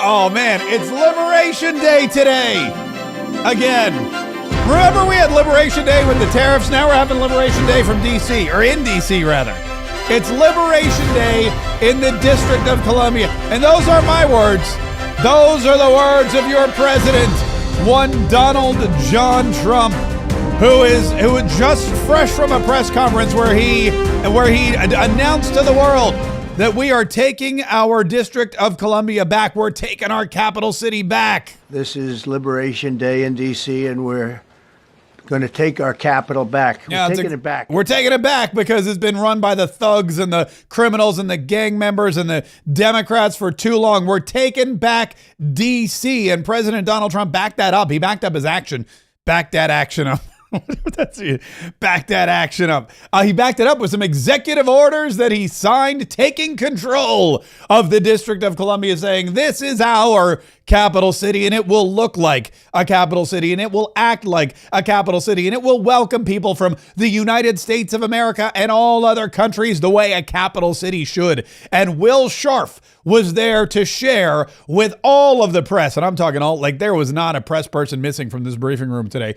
Oh, man, it's Liberation Day today. Again. Remember we had Liberation Day with the tariffs? Now we're having Liberation Day from D.C., or in D.C., rather. It's Liberation Day in the District of Columbia. And those are my words. Those are the words of your president, one Donald John Trump, who is just fresh from a press conference where he announced to the world that we are taking our District of Columbia back. We're taking our capital city back. This is Liberation Day in D.C., and we're going to take our capital back. We're taking it back. We're taking it back because it's been run by the thugs and the criminals and the gang members and the Democrats for too long. We're taking back D.C., and President Donald Trump backed that up. He backed up his action. Backed that action up. Back that action up. He backed it up with some executive orders that he signed, taking control of the District of Columbia, saying this is our capital city, and it will look like a capital city, and it will act like a capital city, and it will welcome people from the United States of America and all other countries the way a capital city should. And Will Scharf was there to share with all of the press, and I'm talking all, like there was not a press person missing from this briefing room today,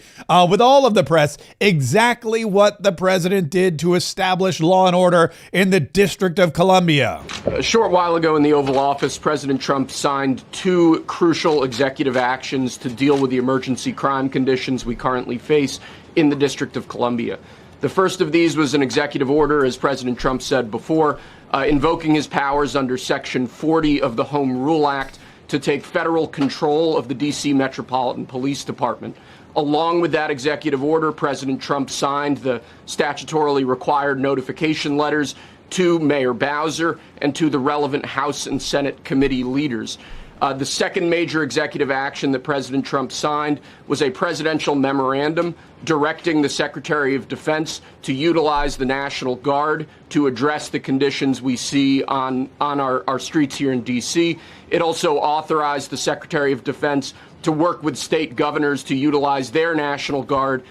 with all of the press, exactly what the president did to establish law and order in the District of Columbia. A short while ago in the Oval Office, President Trump signed two crucial executive actions to deal with the emergency crime conditions we currently face in the District of Columbia. The first of these was an executive order, as President Trump said before, invoking his powers under Section 40 of the Home Rule Act to take federal control of the D.C. Metropolitan Police Department. Along with that executive order, President Trump signed the statutorily required notification letters to Mayor Bowser and to the relevant House and Senate committee leaders. The second major executive action that President Trump signed was a presidential memorandum directing the Secretary of Defense to utilize the National Guard to address the conditions we see on our streets here in D.C. It also authorized the Secretary of Defense to work with state governors to utilize their National Guard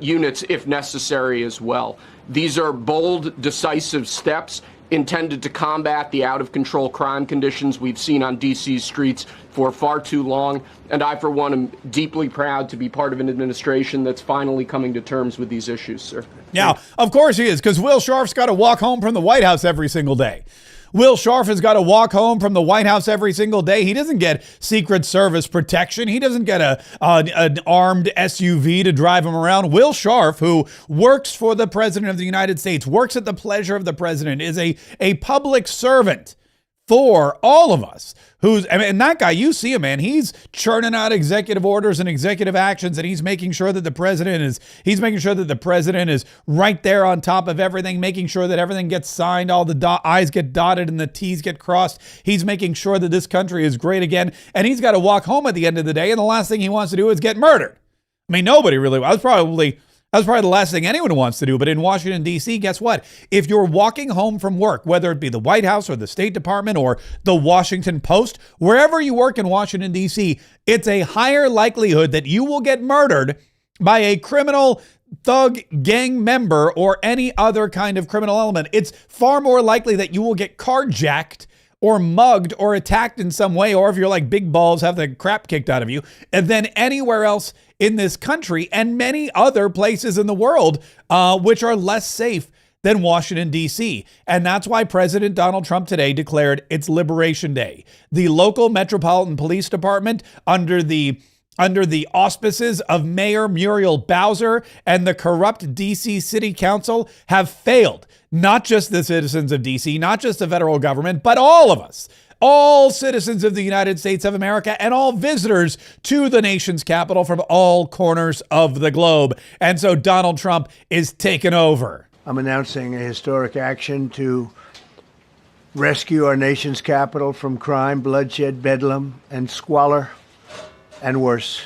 units if necessary as well. These are bold, decisive steps intended to combat the out-of-control crime conditions we've seen on D.C.'s streets for far too long. And I, for one, am deeply proud to be part of an administration that's finally coming to terms with these issues, sir. Yeah, of course he is, because Will Scharf's got to walk home from the White House every single day. Will Scharf has got to walk home from the White House every single day. He doesn't get Secret Service protection. He doesn't get an armed SUV to drive him around. Will Scharf, who works for the President of the United States, works at the pleasure of the President, is a public servant for all of us. And that guy, you see him, man, he's churning out executive orders and executive actions, and he's making sure that the president is right there on top of everything, making sure that everything gets signed, all the I's get dotted and the T's get crossed. He's making sure that this country is great again, and he's got to walk home at the end of the day, and the last thing he wants to do is get murdered. I mean, nobody really. That's probably the last thing anyone wants to do. But in Washington, D.C., guess what? If you're walking home from work, whether it be the White House or the State Department or the Washington Post, wherever you work in Washington, D.C., it's a higher likelihood that you will get murdered by a criminal, thug, gang member or any other kind of criminal element. It's far more likely that you will get carjacked or mugged or attacked in some way, or if you're like big balls, have the crap kicked out of you, and then anywhere else in this country and many other places in the world, which are less safe than Washington, D.C. And that's why President Donald Trump today declared it's Liberation Day. The local Metropolitan Police Department, under the auspices of Mayor Muriel Bowser and the corrupt D.C. City Council, have failed not just the citizens of D.C., not just the federal government, but all of us, all citizens of the United States of America, and all visitors to the nation's capital from all corners of the globe. And so Donald Trump is taking over. I'm announcing a historic action to rescue our nation's capital from crime, bloodshed, bedlam, and squalor, and worse.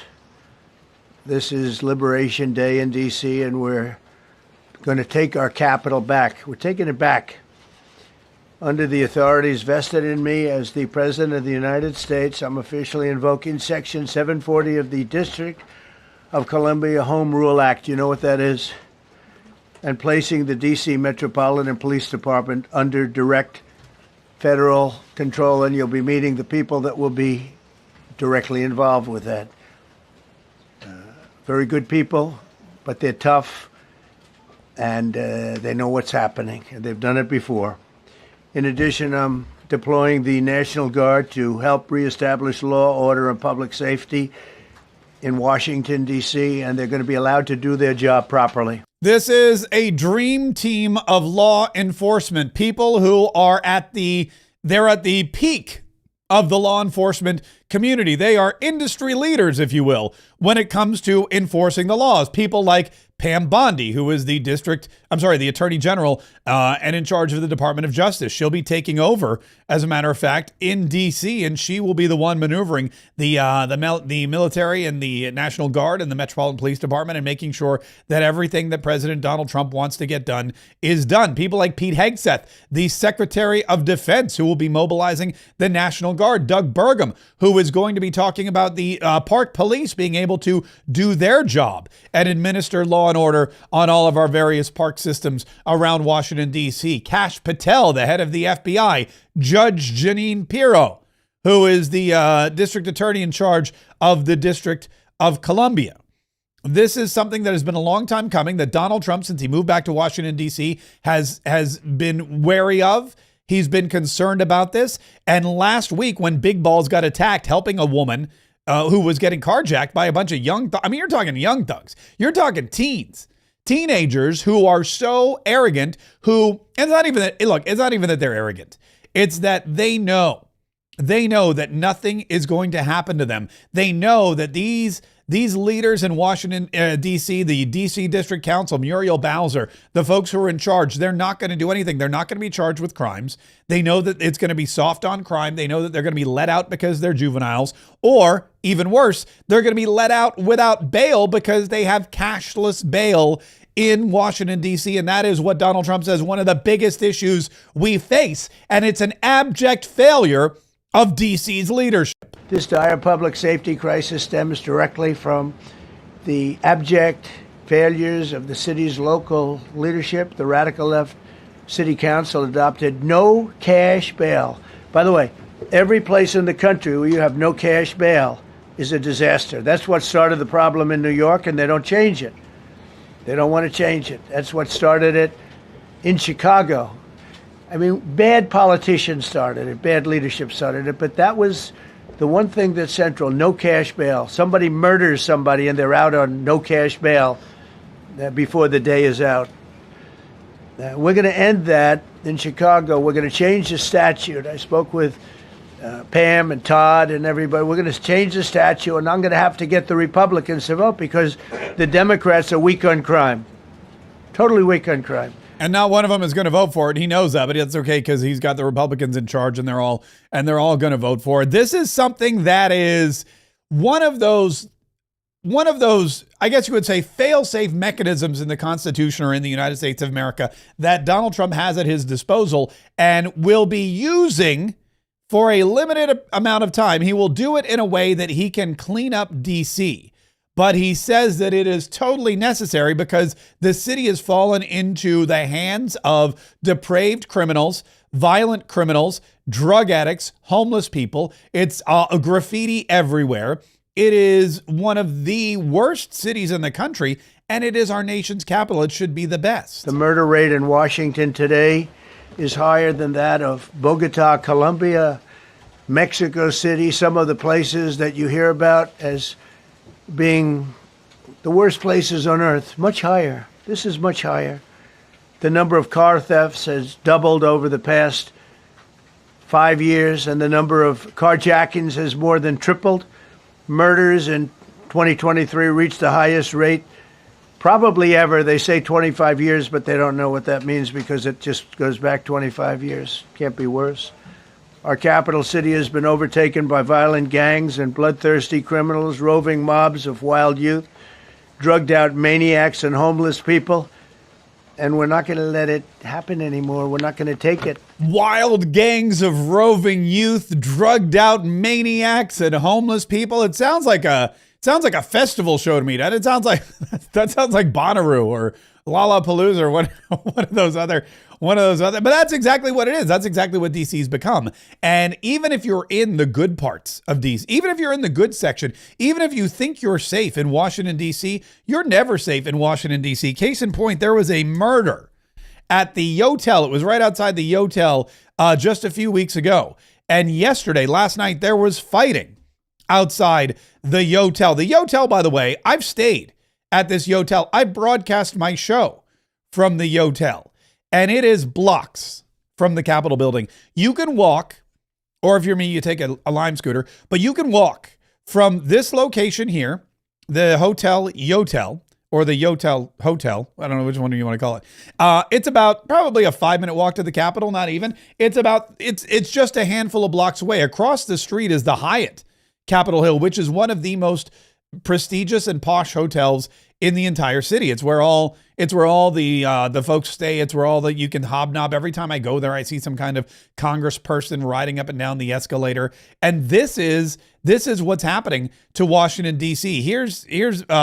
This is Liberation Day in D.C., and we're going to take our capital back. We're taking it back. Under the authorities vested in me as the President of the United States, I'm officially invoking Section 740 of the District of Columbia Home Rule Act. You know what that is? And placing the D.C. Metropolitan Police Department under direct federal control. And you'll be meeting the people that will be directly involved with that. Very good people, but they're tough, and they know what's happening. They've done it before. In addition, I'm deploying the National Guard to help reestablish law, order, and public safety in Washington, D.C., and they're going to be allowed to do their job properly. This is a dream team of law enforcement, people who are they're at the peak of the law enforcement community. They are industry leaders, if you will, when it comes to enforcing the laws. People like Pam Bondi, who is the Attorney General and in charge of the Department of Justice. She'll be taking over, as a matter of fact, in D.C., and she will be the one maneuvering the military and the National Guard and the Metropolitan Police Department and making sure that everything that President Donald Trump wants to get done is done. People like Pete Hegseth, the Secretary of Defense, who will be mobilizing the National Guard. Doug Burgum, who is going to be talking about the park police being able to do their job and administer law and order on all of our various park systems around Washington, D.C. Kash Patel, the head of the FBI. Judge Jeanine Pirro, who is the district attorney in charge of the District of Columbia. This is something that has been a long time coming, that Donald Trump, since he moved back to Washington, D.C., has been wary of. He's been concerned about this. And last week, when Big Balls got attacked helping a woman who was getting carjacked by a bunch of you're talking young thugs. You're talking teenagers who are so arrogant, it's not even that they're arrogant. It's that they know that nothing is going to happen to them. They know that these leaders in Washington, D.C., the D.C. District Council, Muriel Bowser, the folks who are in charge, they're not going to do anything. They're not going to be charged with crimes. They know that it's going to be soft on crime. They know that they're going to be let out because they're juveniles, or even worse, they're going to be let out without bail because they have cashless bail in Washington, D.C., and that is what Donald Trump says one of the biggest issues we face, and it's an abject failure of D.C.'s leadership. This dire public safety crisis stems directly from the abject failures of the city's local leadership. The radical left city council adopted no cash bail. By the way, every place in the country where you have no cash bail is a disaster. That's what started the problem in New York, and they don't change it. They don't want to change it. That's what started it in Chicago. I mean, bad politicians started it, bad leadership started it, but that was the one thing that's central: no cash bail. Somebody murders somebody and they're out on no cash bail before the day is out. We're going to end that in Chicago. We're going to change the statute. I spoke with Pam and Todd and everybody. We're going to change the statute, and I'm going to have to get the Republicans to vote because the Democrats are weak on crime, totally weak on crime. And not one of them is going to vote for it. He knows that, but it's okay because he's got the Republicans in charge, and they're all going to vote for it. This is something that is one of those, I guess you would say, fail-safe mechanisms in the Constitution or in the United States of America that Donald Trump has at his disposal and will be using for a limited amount of time. He will do it in a way that he can clean up D.C., but he says that it is totally necessary because the city has fallen into the hands of depraved criminals, violent criminals, drug addicts, homeless people. It's a graffiti everywhere. It is one of the worst cities in the country, and it is our nation's capital. It should be the best. The murder rate in Washington today is higher than that of Bogota, Colombia, Mexico City, some of the places that you hear about as being the worst places on earth. Much higher. This is much higher. The number of car thefts has doubled over the past 5 years, and the number of carjackings has more than tripled. Murders in 2023 reached the highest rate probably ever. They say 25 years, but they don't know what that means because it just goes back 25 years. Can't be worse. Our capital city has been overtaken by violent gangs and bloodthirsty criminals, roving mobs of wild youth, drugged out maniacs and homeless people. And we're not going to let it happen anymore. We're not going to take it. Wild gangs of roving youth, drugged out maniacs and homeless people. It sounds like a festival show to me. That sounds like Bonnaroo or Lollapalooza or one of those other one of those other, but that's exactly what it is. That's exactly what DC's become. And even if you're in the good parts of DC, even if you're in the good section, even if you think you're safe in Washington, DC, you're never safe in Washington, DC. Case in point, there was a murder at the Yotel. It was right outside the Yotel just a few weeks ago. And last night, there was fighting outside the Yotel. The Yotel, by the way, I've stayed at this Yotel. I broadcast my show from the Yotel, and it is blocks from the Capitol building. You can walk, or if you're me, you take a Lime scooter, but you can walk from this location here, the Hotel Yotel, or the Yotel Hotel. I don't know which one you want to call it. It's about probably a 5-minute walk to the Capitol, not even. It's just a handful of blocks away. Across the street is the Hyatt Capitol Hill, which is one of the most prestigious and posh hotels in the entire city. It's where all the folks stay. It's where all that you can hobnob. Every time I go there, I see some kind of congressperson riding up and down the escalator. And this is what's happening to Washington, D.C. Here's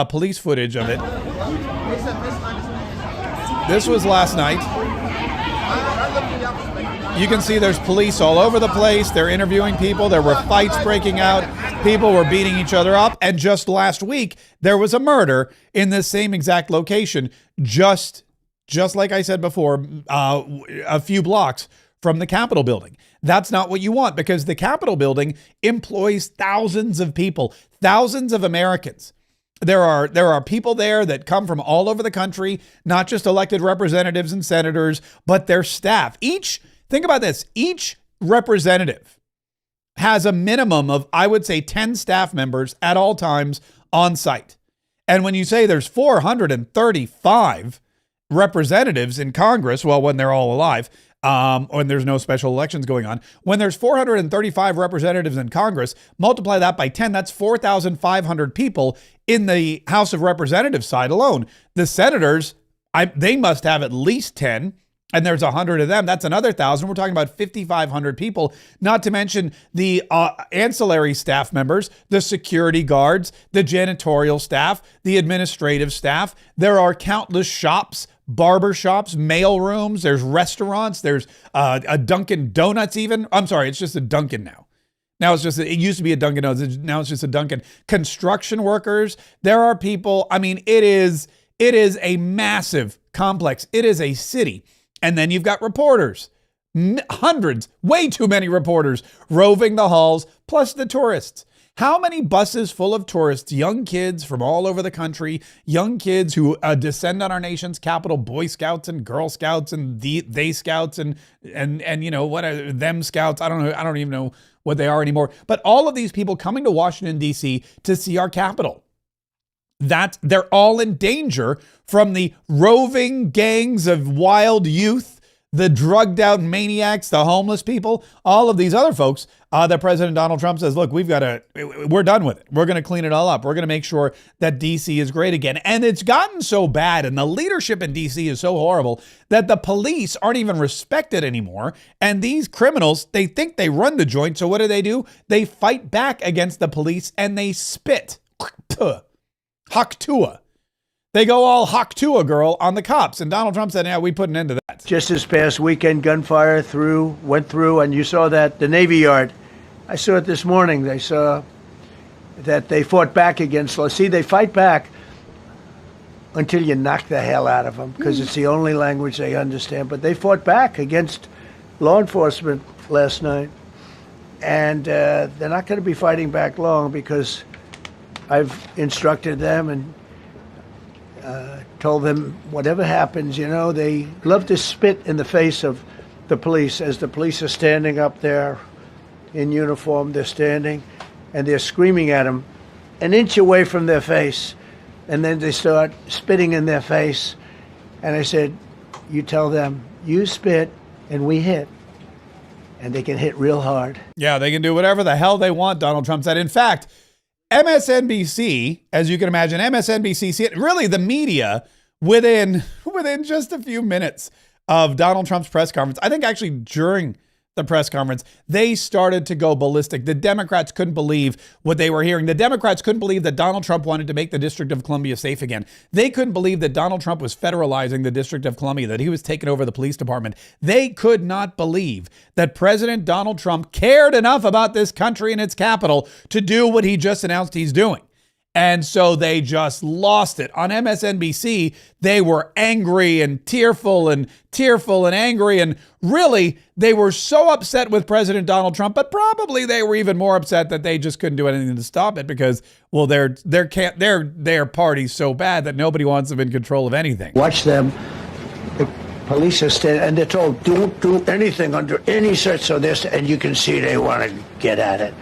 police footage of it. This was last night. You can see there's police all over the place. They're interviewing people. There were fights breaking out. People were beating each other up. And just last week, there was a murder in this same exact location, just like I said before, a few blocks from the Capitol building. That's not what you want, because the Capitol building employs thousands of people, thousands of Americans. There are people there that come from all over the country, not just elected representatives and senators, but their staff. Think about this. Each representative has a minimum of, I would say, 10 staff members at all times on site. And when you say there's 435 representatives in Congress, well, when they're all alive, when there's no special elections going on, when there's 435 representatives in Congress, multiply that by 10, that's 4,500 people in the House of Representatives side alone. The senators, they must have at least 10. And there's 100 of them. That's another 1,000. We're talking about 5,500 people, not to mention the ancillary staff members, the security guards, the janitorial staff, the administrative staff. There are countless shops, barber shops, mail rooms. There's restaurants. There's a Dunkin' Donuts even. I'm sorry, it's just a Dunkin' now. It used to be a Dunkin' Donuts. Now it's just a Dunkin'. Construction workers. There are people. I mean, it is a massive complex. It is a city. And then you've got reporters, hundreds, way too many reporters roving the halls, plus the tourists. How many buses full of tourists, young kids from all over the country, young kids who descend on our nation's capital, Boy Scouts and Girl Scouts and they Scouts and you know, what are them Scouts? I don't know. I don't even know what they are anymore. But all of these people coming to Washington, D.C. to see our capital. They're all in danger from the roving gangs of wild youth, the drugged out maniacs, the homeless people, all of these other folks that President Donald Trump says, look, we're done with it. We're going to clean it all up. We're going to make sure that DC is great again. And it's gotten so bad, and the leadership in DC is so horrible, that the police aren't even respected anymore. And these criminals, they think they run the joint. So what do? They fight back against the police and they spit. Haktua. They go all Haktua girl on the cops. And Donald Trump said, yeah, we put an end to that. Just this past weekend, gunfire went through, and you saw that, the Navy Yard. I saw it this morning. They saw that they fought back against law. See, they fight back until you knock the hell out of them, because it's the only language they understand. But they fought back against law enforcement last night. And they're not going to be fighting back long, because I've instructed them and told them whatever happens, you know, they love to spit in the face of the police as the police are standing up there in uniform. They're standing and they're screaming at them an inch away from their face. And then they start spitting in their face. And I said, you tell them, you spit and we hit. And they can hit real hard. Yeah, they can do whatever the hell they want, Donald Trump said. In fact, MSNBC, as you can imagine, MSNBC, really the media, within just a few minutes of Donald Trump's press conference, I think actually during the press conference, they started to go ballistic. The Democrats couldn't believe what they were hearing. The Democrats couldn't believe that Donald Trump wanted to make the District of Columbia safe again. They couldn't believe that Donald Trump was federalizing the District of Columbia, that he was taking over the police department. They could not believe that President Donald Trump cared enough about this country and its capital to do what he just announced he's doing. And so they just lost it. On MSNBC, they were angry and tearful and angry. And really, they were so upset with President Donald Trump, but probably they were even more upset that they just couldn't do anything to stop it because, well, their party's so bad that nobody wants them in control of anything. Watch them. The police are standing, and they're told, don't do anything under any such, and you can see they want to get at it.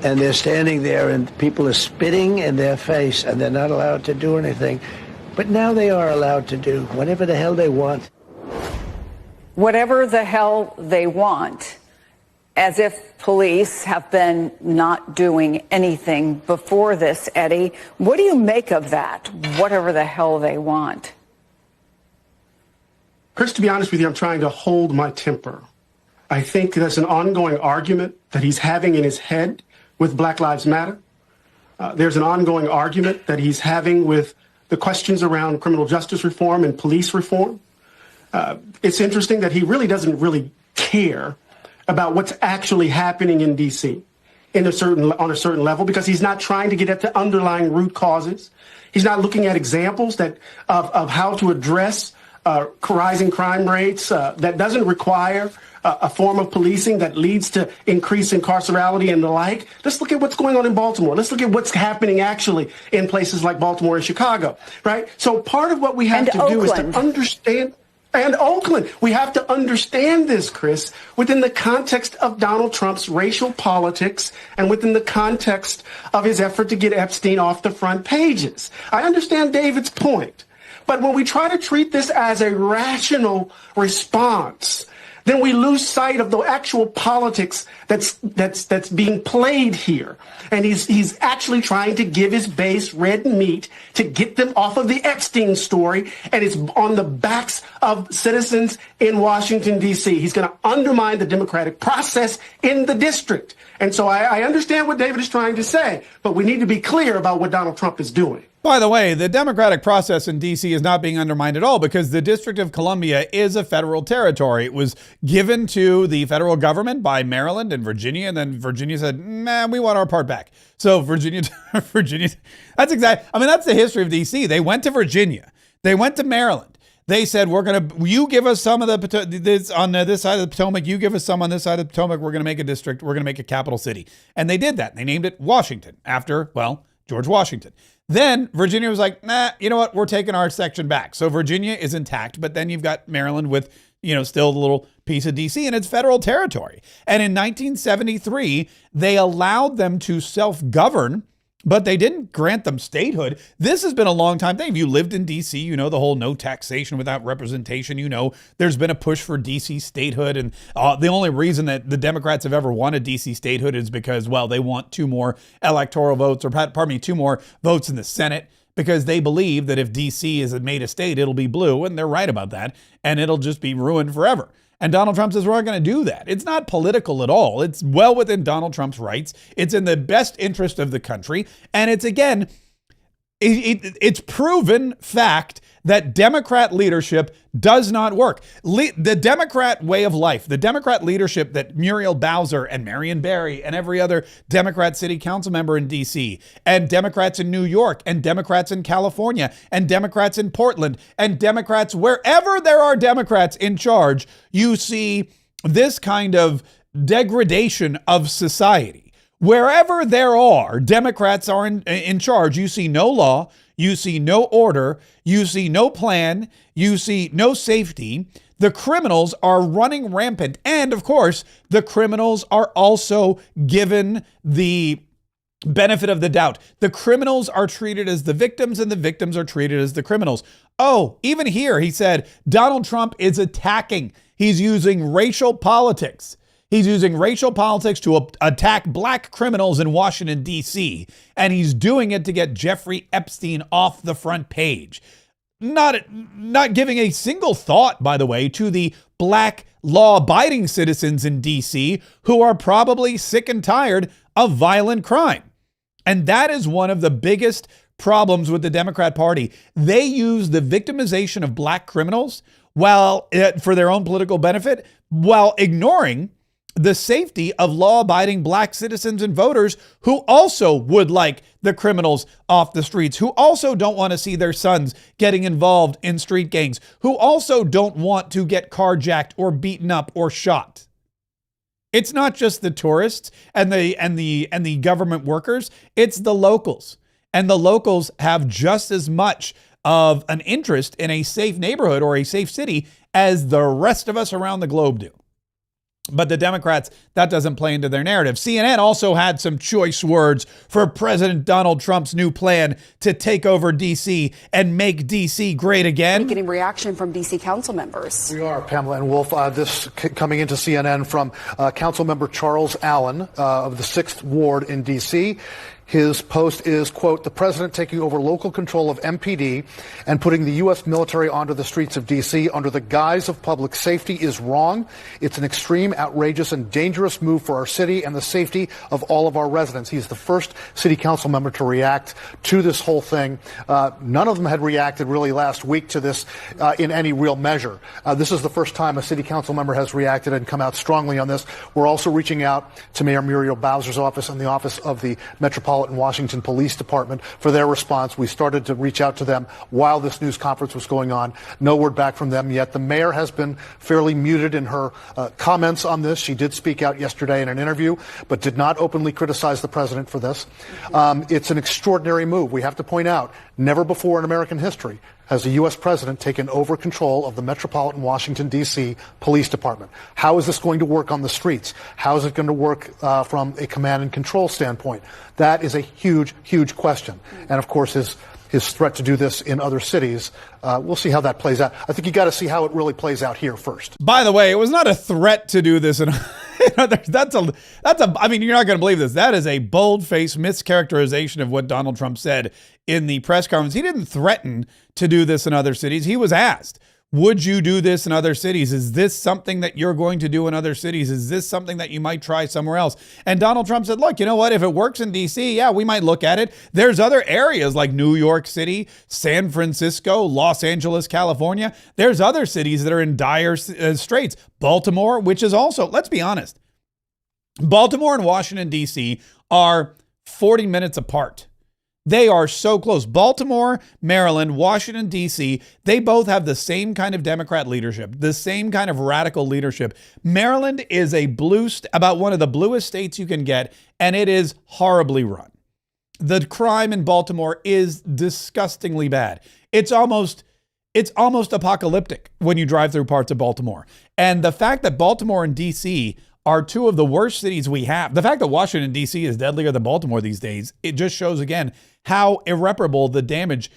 And they're standing there and people are spitting in their face and they're not allowed to do anything. But now they are allowed to do whatever the hell they want. Whatever the hell they want, as if police have been not doing anything before this, Eddie. What do you make of that? Whatever the hell they want. Chris, to be honest with you, I'm trying to hold my temper. I think there's an ongoing argument that he's having in his head with Black Lives Matter. There's an ongoing argument that he's having with the questions around criminal justice reform and police reform. It's interesting that he really doesn't really care about what's actually happening in D.C. on a certain level, because he's not trying to get at the underlying root causes. He's not looking at examples of how to address rising crime rates that doesn't require a form of policing that leads to increased incarcerality and the like. Let's look at what's going on in Baltimore. Let's look at what's happening actually in places like Baltimore and Chicago, right? So part of what we have to do is to understand, and Oakland, we have to understand this, Chris, within the context of Donald Trump's racial politics and within the context of his effort to get Epstein off the front pages. I understand David's point, but when we try to treat this as a rational response, then we lose sight of the actual politics that's being played here. And he's actually trying to give his base red meat to get them off of the Epstein story, and it's on the backs of citizens in Washington, D.C. He's going to undermine the democratic process in the district. And so I understand what David is trying to say, but we need to be clear about what Donald Trump is doing. By the way, the democratic process in D.C. is not being undermined at all because the District of Columbia is a federal territory. It was given to the federal government by Maryland and Virginia, and then Virginia said, "Man, we want our part back." So Virginia, that's the history of D.C. They went to Virginia. They went to Maryland. They said, you give us some of this on this side of the Potomac, you give us some on this side of the Potomac, we're going to make a district, we're going to make a capital city. And they did that. They named it Washington after, George Washington. Then Virginia was like, nah, you know what? We're taking our section back. So Virginia is intact, but then you've got Maryland with, still a little piece of DC, and it's federal territory. And in 1973, they allowed them to self-govern, but they didn't grant them statehood. This has been a long time thing. If you lived in DC, you know the whole no taxation without representation. There's been a push for DC statehood. And the only reason that the Democrats have ever wanted DC statehood is because, they want two more electoral votes, two more votes in the Senate, because they believe that if DC is made a state, it'll be blue. And they're right about that. And it'll just be ruined forever. And Donald Trump says, we're not going to do that. It's not political at all. It's well within Donald Trump's rights. It's in the best interest of the country. And it's, again, it's proven fact that Democrat leadership does not work. The Democrat way of life, the Democrat leadership that Muriel Bowser and Marion Barry and every other Democrat city council member in D.C. and Democrats in New York and Democrats in California and Democrats in Portland and Democrats wherever there are Democrats in charge, you see this kind of degradation of society. Wherever there are Democrats are in charge, you see no law, you see no order, you see no plan, you see no safety. The criminals are running rampant. And of course, the criminals are also given the benefit of the doubt. The criminals are treated as the victims and the victims are treated as the criminals. Oh, even here, he said, Donald Trump is attacking. He's using racial politics. He's using racial politics to attack black criminals in Washington, D.C., and he's doing it to get Jeffrey Epstein off the front page. Not giving a single thought, by the way, to the black law-abiding citizens in DC who are probably sick and tired of violent crime. And that is one of the biggest problems with the Democrat Party. They use the victimization of black criminals for their own political benefit, while ignoring the safety of law-abiding black citizens and voters who also would like the criminals off the streets, who also don't want to see their sons getting involved in street gangs, who also don't want to get carjacked or beaten up or shot. It's not just the tourists and the government workers, it's the locals. And the locals have just as much of an interest in a safe neighborhood or a safe city as the rest of us around the globe do. But the Democrats, that doesn't play into their narrative. CNN also had some choice words for President Donald Trump's new plan to take over D.C. and make D.C. great again. Getting reaction from D.C. council members. We are, Pamela and Wolf. This coming into CNN from Council Member Charles Allen of the 6th Ward in D.C. His post is, quote, "The president taking over local control of MPD and putting the U.S. military onto the streets of D.C. under the guise of public safety is wrong. It's an extreme, outrageous, and dangerous move for our city and the safety of all of our residents." He's the first city council member to react to this whole thing. None of them had reacted really last week to this in any real measure. This is the first time a city council member has reacted and come out strongly on this. We're also reaching out to Mayor Muriel Bowser's office and the office of the Metropolitan Washington Police Department for their response. We started to reach out to them while this news conference was going on. No word back from them yet. The mayor has been fairly muted in her comments on this. She did speak out yesterday in an interview, but did not openly criticize the president for this. It's an extraordinary move. We have to point out, never before in American history has the U.S. president taken over control of the Metropolitan Washington, D.C. Police Department. How is this going to work on the streets? How is it going to work from a command and control standpoint? That is a huge, huge question. And, of course, his threat to do this in other cities, we'll see how that plays out. I think you got to see how it really plays out here first. By the way, it was not a threat to do this. I mean, you're not going to believe this. That is a bold-faced mischaracterization of what Donald Trump said in the press conference. He didn't threaten to do this in other cities. He was asked, would you do this in other cities? Is this something that you're going to do in other cities? Is this something that you might try somewhere else? And Donald Trump said, look, you know what? If it works in D.C., yeah, we might look at it. There's other areas like New York City, San Francisco, Los Angeles, California. There's other cities that are in dire straits. Baltimore, which is also, let's be honest, Baltimore and Washington, D.C. are 40 minutes apart. They are so close. Baltimore, Maryland, Washington, D.C., they both have the same kind of Democrat leadership, the same kind of radical leadership. Maryland is about one of the bluest states you can get, and it is horribly run. The crime in Baltimore is disgustingly bad. It's almost apocalyptic when you drive through parts of Baltimore. And the fact that Baltimore and D.C. are two of the worst cities we have. The fact that Washington, D.C. is deadlier than Baltimore these days, it just shows again how irreparable the damage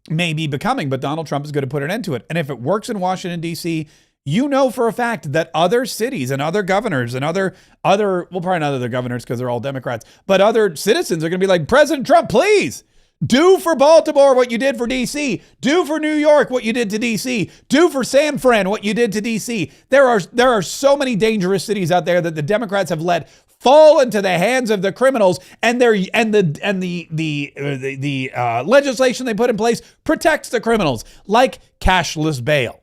may be becoming. But Donald Trump is going to put an end to it. And if it works in Washington, D.C., you know for a fact that other cities and other governors and other well, probably not other governors because they're all Democrats, but other citizens are going to be like, President Trump, please do for Baltimore what you did for D.C. Do for New York what you did to D.C. Do for San Fran what you did to D.C. There are so many dangerous cities out there that the Democrats have let fall into the hands of the criminals, and the legislation they put in place protects the criminals, like cashless bail.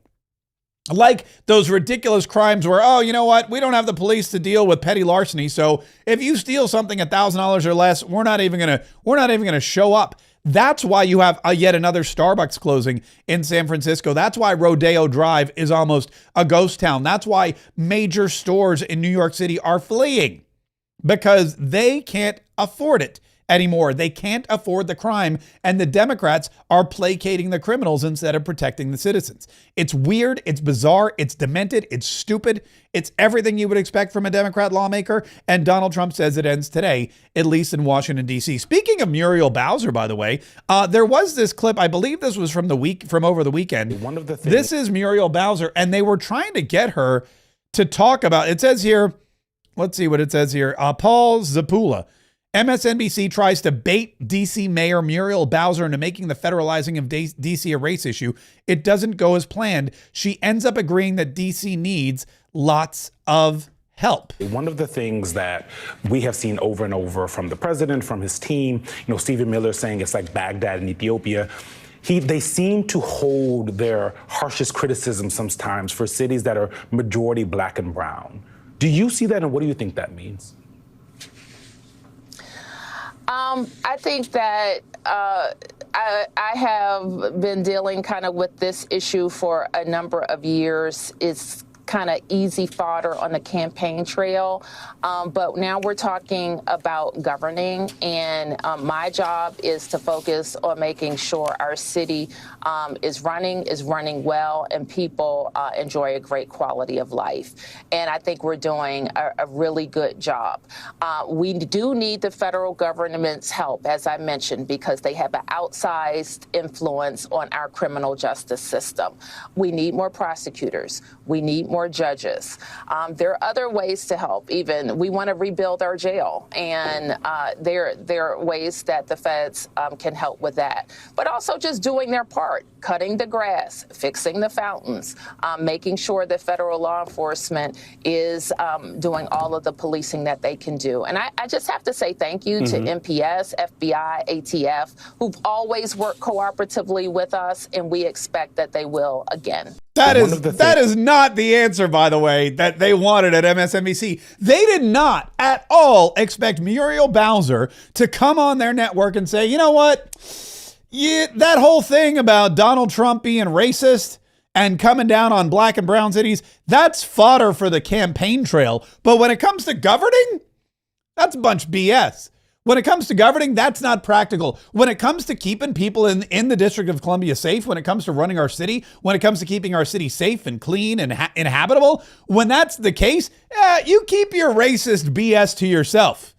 Like those ridiculous crimes where, oh, you know what? We don't have the police to deal with petty larceny. So if you steal something $1,000 or less, we're not even gonna show up. That's why you have yet another Starbucks closing in San Francisco. That's why Rodeo Drive is almost a ghost town. That's why major stores in New York City are fleeing, because they can't afford it anymore. They can't afford the crime, and the Democrats are placating the criminals instead of protecting the citizens. It's weird, it's bizarre, it's demented, it's stupid. It's everything you would expect from a Democrat lawmaker, and Donald Trump says it ends today, at least in Washington, D.C. Speaking of Muriel Bowser, by the way, there was this clip, I believe this was from over the weekend. One of the things. This is Muriel Bowser, and they were trying to get her to talk about, it says here, let's see what it says here, Paul Zapula. MSNBC tries to bait D.C. Mayor Muriel Bowser into making the federalizing of D.C. a race issue. It doesn't go as planned. She ends up agreeing that D.C. needs lots of help. One of the things that we have seen over and over from the president, from his team, Stephen Miller saying it's like Baghdad in Ethiopia. They seem to hold their harshest criticism sometimes for cities that are majority black and brown. Do you see that, and what do you think that means? I think that I have been dealing kind of with this issue for a number of years. It's kind of easy fodder on the campaign trail. But now we're talking about governing, and my job is to focus on making sure our city is running well, and people enjoy a great quality of life. And I think we're doing a really good job. We do need the federal government's help, as I mentioned, because they have an outsized influence on our criminal justice system. We need more prosecutors. We need more judges. There are other ways to help. Even we want to rebuild our jail, and there are ways that the feds can help with that. But also just doing their part, cutting the grass, fixing the fountains, making sure that federal law enforcement is doing all of the policing that they can do. And I just have to say thank you to MPS, FBI, ATF, who've always worked cooperatively with us, and we expect that they will again. That is not the answer, by the way, that they wanted at MSNBC. They did not at all expect Muriel Bowser to come on their network and say, you know what? Yeah, that whole thing about Donald Trump being racist and coming down on black and brown cities, that's fodder for the campaign trail. But when it comes to governing, that's a bunch of BS. When it comes to governing, that's not practical. When it comes to keeping people in the District of Columbia safe, when it comes to running our city, when it comes to keeping our city safe and clean and inhabitable, when that's the case, you keep your racist BS to yourself,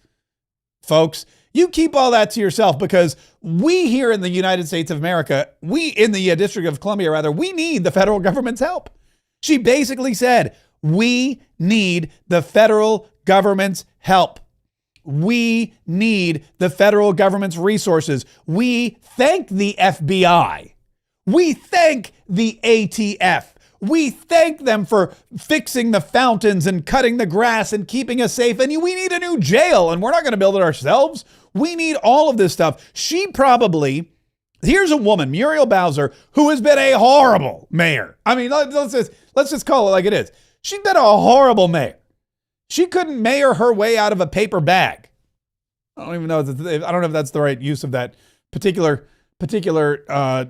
folks. You keep all that to yourself, because we here in the United States of America, we in the District of Columbia, rather, we need the federal government's help. She basically said, we need the federal government's help. We need the federal government's resources. We thank the FBI. We thank the ATF. We thank them for fixing the fountains and cutting the grass and keeping us safe. And we need a new jail, and we're not going to build it ourselves. We need all of this stuff. Here's a woman, Muriel Bowser, who has been a horrible mayor. I mean, let's just call it like it is. She's been a horrible mayor. She couldn't mayor her way out of a paper bag. I don't know if that's the right use of that particular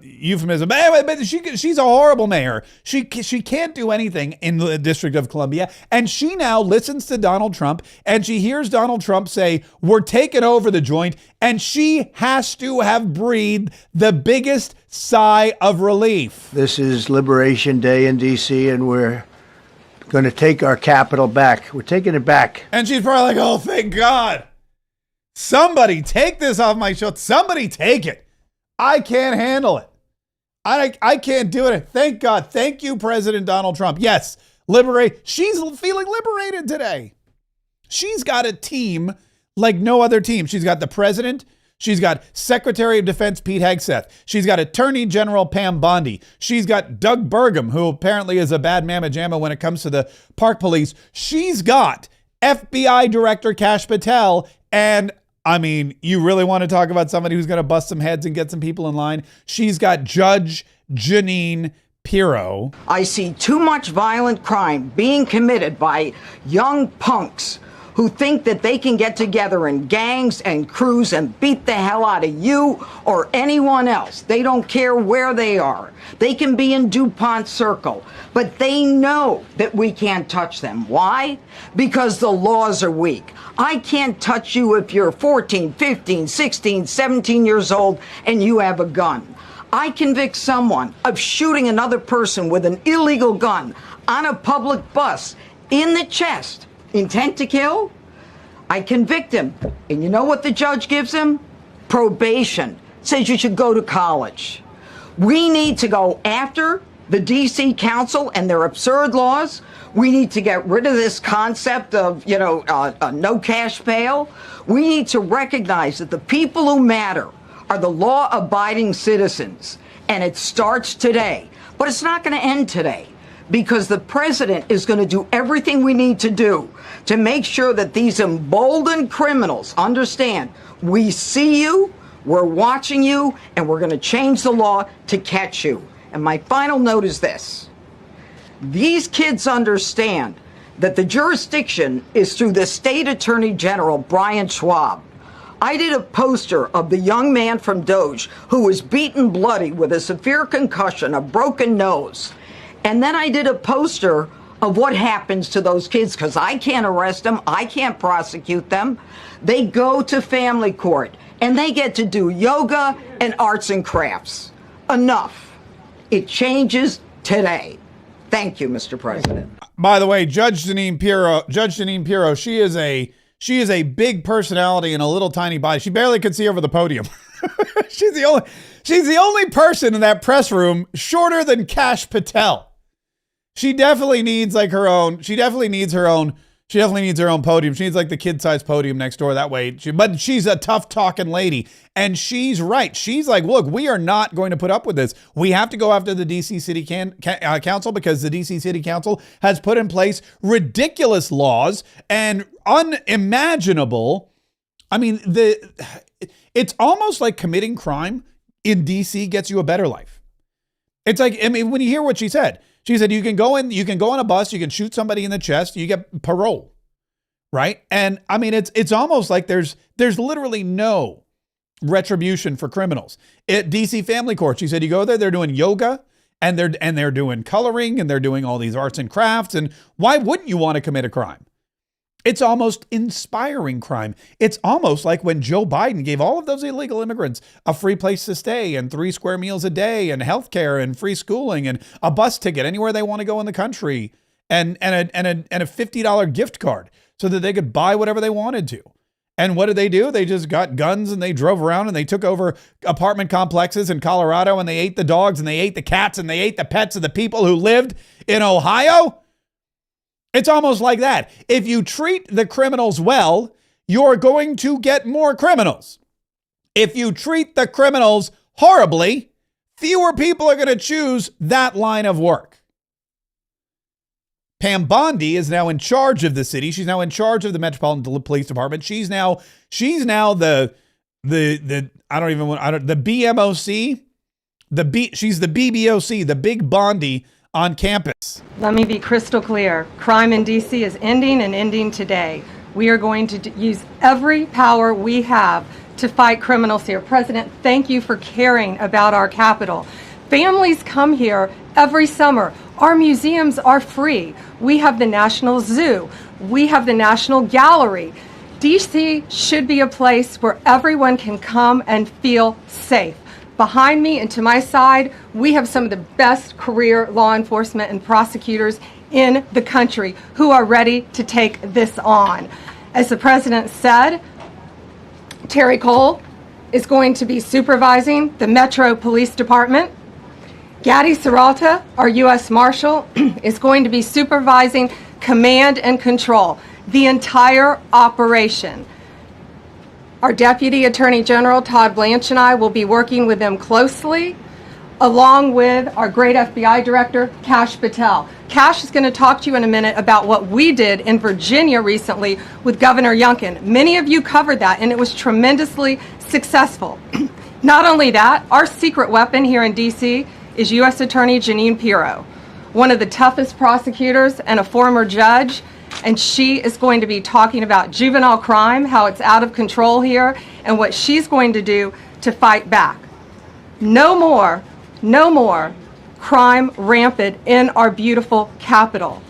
euphemism. But anyway, she's a horrible mayor. She can't do anything in the District of Columbia. And she now listens to Donald Trump, and she hears Donald Trump say, we're taking over the joint. And she has to have breathed the biggest sigh of relief. This is Liberation Day in D.C., and we're going to take our capital back. We're taking it back. And she's probably like, oh, thank God. Somebody take this off my shoulder. Somebody take it. I can't handle it. I can't do it. Thank God. Thank you, President Donald Trump. Yes, she's feeling liberated today. She's got a team like no other team. She's got the president. She's got Secretary of Defense Pete Hegseth. She's got Attorney General Pam Bondi. She's got Doug Burgum, who apparently is a bad mamma jamma when it comes to the park police. She's got FBI Director Kash Patel. And I mean, you really want to talk about somebody who's going to bust some heads and get some people in line? She's got Judge Jeanine Pirro. I see too much violent crime being committed by young punks who think that they can get together in gangs and crews and beat the hell out of you or anyone else. They don't care where they are. They can be in DuPont Circle, but they know that we can't touch them. Why? Because the laws are weak. I can't touch you if you're 14, 15, 16, 17 years old and you have a gun. I convict someone of shooting another person with an illegal gun on a public bus in the chest. Intent to kill? I convict him. And you know what the judge gives him? Probation. Says you should go to college. We need to go after the DC Council and their absurd laws. We need to get rid of this concept of, no cash bail. We need to recognize that the people who matter are the law-abiding citizens. And it starts today. But it's not going to end today, because the president is going to do everything we need to do to make sure that these emboldened criminals understand we see you, we're watching you, and we're going to change the law to catch you. And my final note is this. These kids understand that the jurisdiction is through the state attorney general, Brian Schwab. I did a poster of the young man from Doge who was beaten bloody with a severe concussion, a broken nose. And then I did a poster of what happens to those kids, because I can't arrest them, I can't prosecute them. They go to family court and they get to do yoga and arts and crafts. Enough. It changes today. Thank you, Mr. President. By the way, Judge Jeanine Pirro, she is a big personality in a little tiny body. She barely could see over the podium. She's the only person in that press room shorter than Kash Patel. She definitely needs her own podium. She needs like the kid-sized podium next door. That way, but she's a tough talking lady. And she's right. She's like, look, we are not going to put up with this. We have to go after the DC City Council, because the DC City Council has put in place ridiculous laws and unimaginable. I mean, it's almost like committing crime in DC gets you a better life. It's like, I mean, when you hear what she said you can go on a bus, you can shoot somebody in the chest, you get parole, right? And I mean, it's almost like there's literally no retribution for criminals. At DC Family Court, she said you go there, they're doing yoga and they're doing coloring and they're doing all these arts and crafts. And why wouldn't you want to commit a crime? It's almost inspiring crime. It's almost like when Joe Biden gave all of those illegal immigrants a free place to stay and 3 square meals a day and healthcare and free schooling and a bus ticket anywhere they want to go in the country and a $50 gift card so that they could buy whatever they wanted to. And what did they do? They just got guns and they drove around and they took over apartment complexes in Colorado and they ate the dogs and they ate the cats and they ate the pets of the people who lived in Ohio. It's almost like that. If you treat the criminals well, you're going to get more criminals. If you treat the criminals horribly, fewer people are going to choose that line of work. Pam Bondi is now in charge of the city. She's now in charge of the Metropolitan Police Department. She's now the BMOC. She's the BBOC, the big Bondi on campus. Let me be crystal clear. Crime in DC is ending and ending today. We are going to use every power we have to fight criminals here. President, thank you for caring about our capital. Families come here every summer. Our museums are free. We have the National Zoo. We have the National Gallery. DC should be a place where everyone can come and feel safe. Behind me and to my side, we have some of the best career law enforcement and prosecutors in the country who are ready to take this on. As the president said, Terry Cole is going to be supervising the Metro Police Department. Gaddy Serralta, our U.S. Marshal, is going to be supervising command and control, the entire operation. Our Deputy Attorney General, Todd Blanche, and I will be working with them closely, along with our great FBI Director, Kash Patel. Kash is going to talk to you in a minute about what we did in Virginia recently with Governor Youngkin. Many of you covered that, and it was tremendously successful. Not only that, our secret weapon here in D.C. is U.S. Attorney Jeanine Pirro, one of the toughest prosecutors and a former judge. And she is going to be talking about juvenile crime, how it's out of control here, and what she's going to do to fight back. No more crime rampant in our beautiful capital.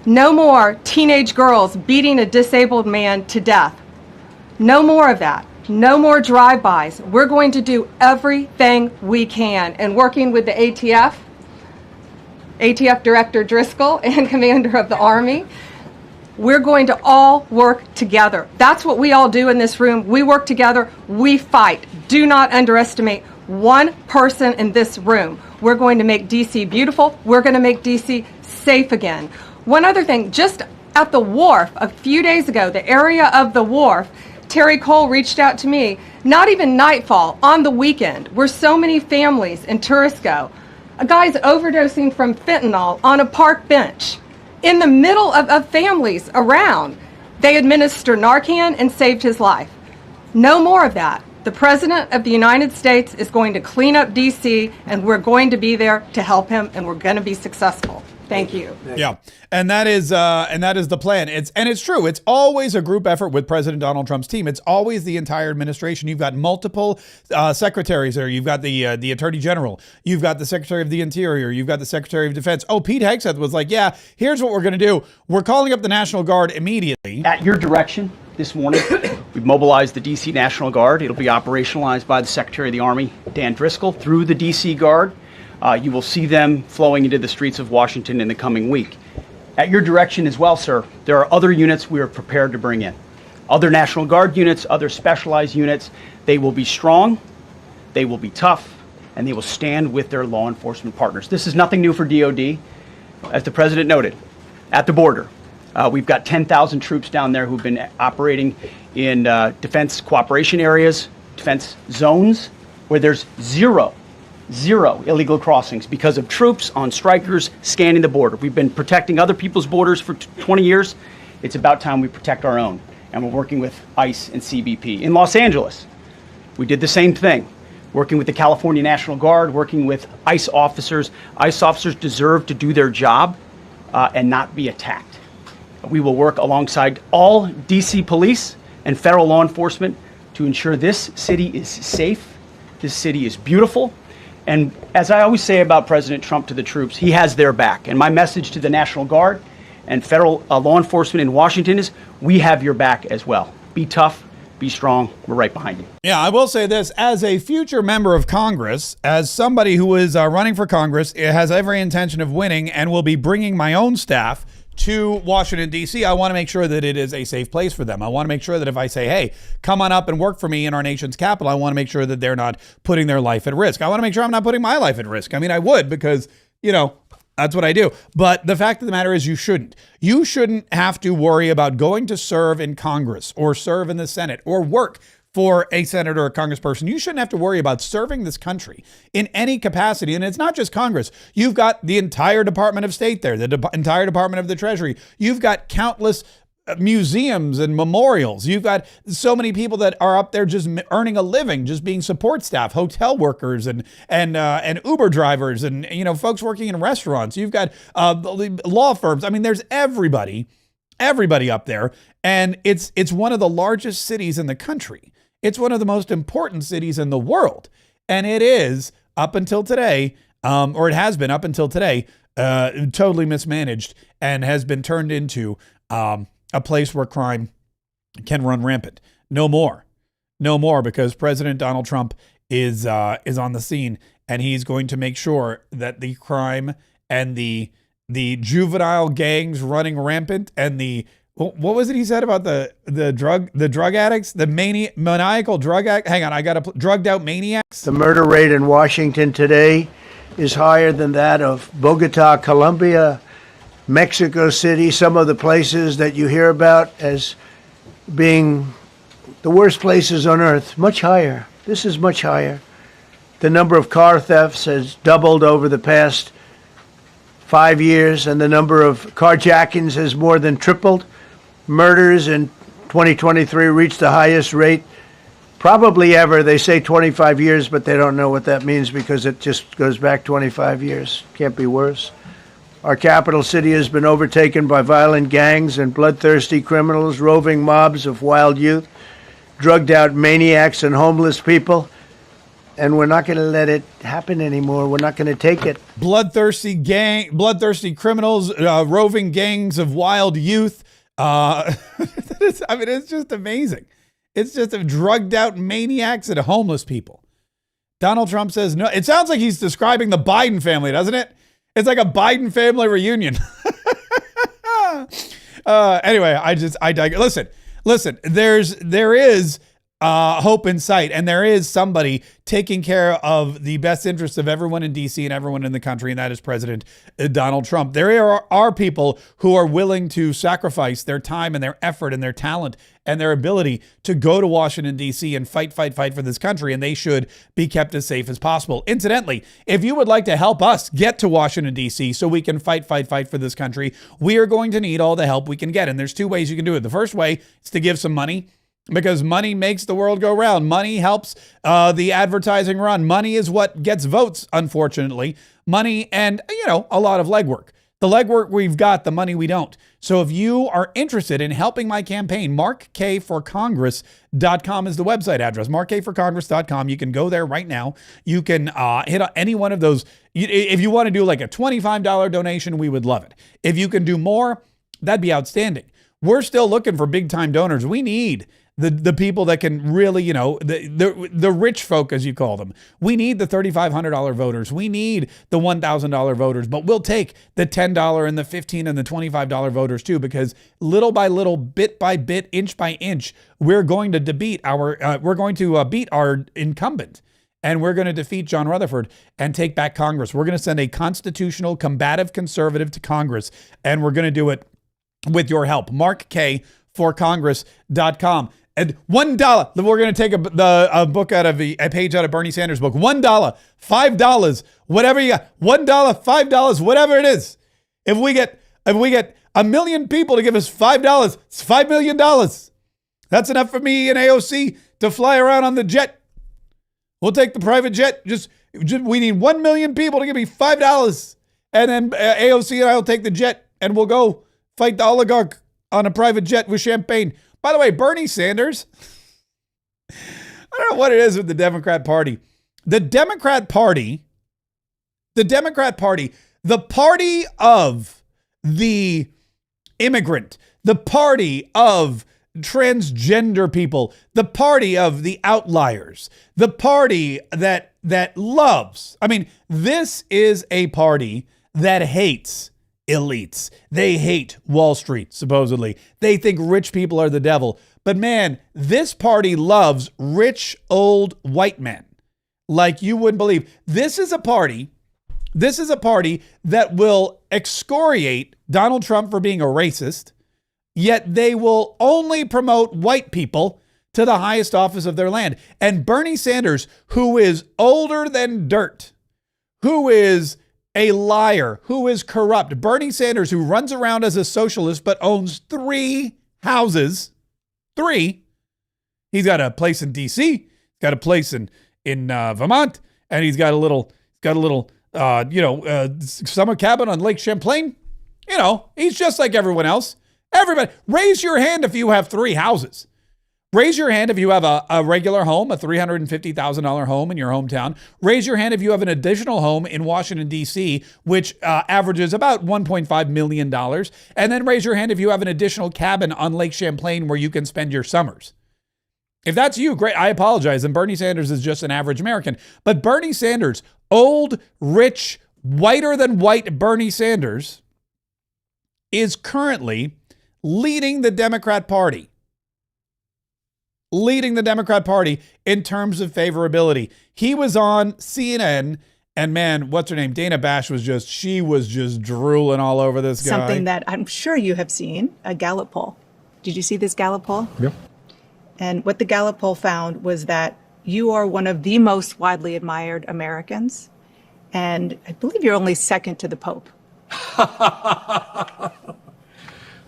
No more teenage girls beating a disabled man to death. No more of that. No more drive-bys. We're going to do everything we can. And working with the ATF Director Driscoll and Commander of the Army, we're going to all work together. That's what we all do in this room. We work together. We fight. Do not underestimate one person in this room. We're going to make DC beautiful. We're going to make DC safe again. One other thing, just at the wharf a few days ago, the area of the wharf, Terry Cole reached out to me, not even nightfall, on the weekend, where so many families and tourists go. A guy's overdosing from fentanyl on a park bench in the middle of families around. They administered Narcan and saved his life. No more of that. The President of the United States is going to clean up D.C., and we're going to be there to help him, and we're going to be successful. Thank you. Yeah, and that is the plan. It's true. It's always a group effort with President Donald Trump's team. It's always the entire administration. You've got multiple secretaries there. You've got the Attorney General. You've got the Secretary of the Interior. You've got the Secretary of Defense. Oh, Pete Hegseth was like, yeah, here's what we're going to do. We're calling up the National Guard immediately. At your direction this morning, we've mobilized the D.C. National Guard. It'll be operationalized by the Secretary of the Army, Dan Driscoll, through the D.C. Guard. You will see them flowing into the streets of Washington in the coming week. At your direction as well, sir, there are other units we are prepared to bring in. Other National Guard units, other specialized units. They will be strong, they will be tough, and they will stand with their law enforcement partners. This is nothing new for DOD. As the President noted, at the border, we've got 10,000 troops down there who've been operating in defense cooperation areas, defense zones, where there's zero illegal crossings because of troops on strikers scanning the border. We've been protecting other people's borders for 20 years. It's about time we protect our own. And we're working with ICE and CBP. In Los Angeles, we did the same thing, working with the California National Guard, working with ICE officers. ICE officers deserve to do their job and not be attacked. We will work alongside all DC police and federal law enforcement to ensure this city is safe, this city is beautiful. And as I always say about President Trump to the troops, he has their back. And my message to the National Guard and federal law enforcement in Washington is, we have your back as well. Be tough, be strong, we're right behind you. Yeah, I will say this, as a future member of Congress, as somebody who is running for Congress, it has every intention of winning and will be bringing my own staff to Washington, D.C., I want to make sure that it is a safe place for them. I want to make sure that if I say, hey, come on up and work for me in our nation's capital, I want to make sure that they're not putting their life at risk. I want to make sure I'm not putting my life at risk. I mean, I would because, that's what I do. But the fact of the matter is you shouldn't. You shouldn't have to worry about going to serve in Congress or serve in the Senate or work for a senator or a congressperson. You shouldn't have to worry about serving this country in any capacity. And it's not just Congress. You've got the entire Department of State there, the entire Department of the Treasury. You've got countless museums and memorials. You've got so many people that are up there just earning a living, just being support staff, hotel workers and Uber drivers and, folks working in restaurants. You've got law firms. I mean, there's everybody up there. And it's one of the largest cities in the country. It's one of the most important cities in the world. And it is, up until today, or it has been up until today, totally mismanaged and has been turned into a place where crime can run rampant. No more, because President Donald Trump is on the scene, and he's going to make sure that the crime and the juvenile gangs running rampant and what was it he said about the drug addicts, the maniacal drug addict? Hang on, I got drugged out maniacs. The murder rate in Washington today is higher than that of Bogota, Colombia, Mexico City, some of the places that you hear about as being the worst places on earth. Much higher. This is much higher. The number of car thefts has doubled over the past 5 years, and the number of carjackings has more than tripled. Murders in 2023 reached the highest rate probably ever. They say 25 years, but they don't know what that means because it just goes back 25 years. Can't be worse. Our capital city has been overtaken by violent gangs and bloodthirsty criminals, roving mobs of wild youth, drugged out maniacs and homeless people. And we're not going to let it happen anymore. We're not going to take it. Bloodthirsty criminals, roving gangs of wild youth. It's just amazing. It's just drugged out maniacs and homeless people. Donald Trump says no. It sounds like he's describing the Biden family, doesn't it? It's like a Biden family reunion. Anyway, I listen. There is hope in sight. And there is somebody taking care of the best interests of everyone in D.C. and everyone in the country, and that is President Donald Trump. There are people who are willing to sacrifice their time and their effort and their talent and their ability to go to Washington, D.C. and fight for this country, and they should be kept as safe as possible. Incidentally, if you would like to help us get to Washington, D.C. so we can fight for this country, we are going to need all the help we can get. And there's two ways you can do it. The first way is to give some money, because money makes the world go round. Money helps the advertising run. Money is what gets votes, unfortunately. Money and, a lot of legwork. The legwork we've got, the money we don't. So if you are interested in helping my campaign, markkforcongress.com is the website address, markkforcongress.com. You can go there right now. You can hit any one of those. If you want to do like a $25 donation, we would love it. If you can do more, that'd be outstanding. We're still looking for big time donors. We need the people that can really, the rich folk, as you call them. We need the $3,500 voters. We need the $1,000 voters, but we'll take the $10 and the $15 and the $25 voters too, because little by little, bit by bit, inch by inch, we're going to beat our incumbent. And we're going to defeat John Rutherford and take back Congress. We're going to send a constitutional combative conservative to Congress, and we're going to do it with your help. markkforcongress.com. And $1, we're going to take a book out of a page out of Bernie Sanders' book. $1, $5, whatever you got. $1, $5, whatever it is. If we get 1 million people to give us $5, it's $5 million. That's enough for me and AOC to fly around on the jet. We'll take the private jet. Just we need 1 million people to give me $5, and then AOC and I will take the jet and we'll go fight the oligarch on a private jet with champagne. By the way, Bernie Sanders, I don't know what it is with the Democrat Party. The Democrat Party, the party of the immigrant, the party of transgender people, the party of the outliers, the party that loves. I mean, this is a party that hates elites. They hate Wall Street, supposedly. They think rich people are the devil. But man, this party loves rich old white men like you wouldn't believe. This is a party that will excoriate Donald Trump for being a racist, yet they will only promote white people to the highest office of their land. And Bernie Sanders, who is older than dirt, who is a liar, who is corrupt. Bernie Sanders, who runs around as a socialist but owns 3 houses. 3. He's got a place in D.C., got a place in Vermont, and he's got a little summer cabin on Lake Champlain. He's just like everyone else. Everybody, raise your hand if you have 3 houses. Raise your hand if you have a regular home, a $350,000 home in your hometown. Raise your hand if you have an additional home in Washington, D.C., which averages about $1.5 million. And then raise your hand if you have an additional cabin on Lake Champlain where you can spend your summers. If that's you, great. I apologize. And Bernie Sanders is just an average American. But Bernie Sanders, old, rich, whiter than white Bernie Sanders, is currently leading the Democrat Party. In terms of favorability. He was on CNN, and man, what's her name? Dana Bash was just drooling all over this guy. Something that I'm sure you have seen, a Gallup poll. Did you see this Gallup poll? Yeah. And what the Gallup poll found was that you are one of the most widely admired Americans, and I believe you're only second to the Pope.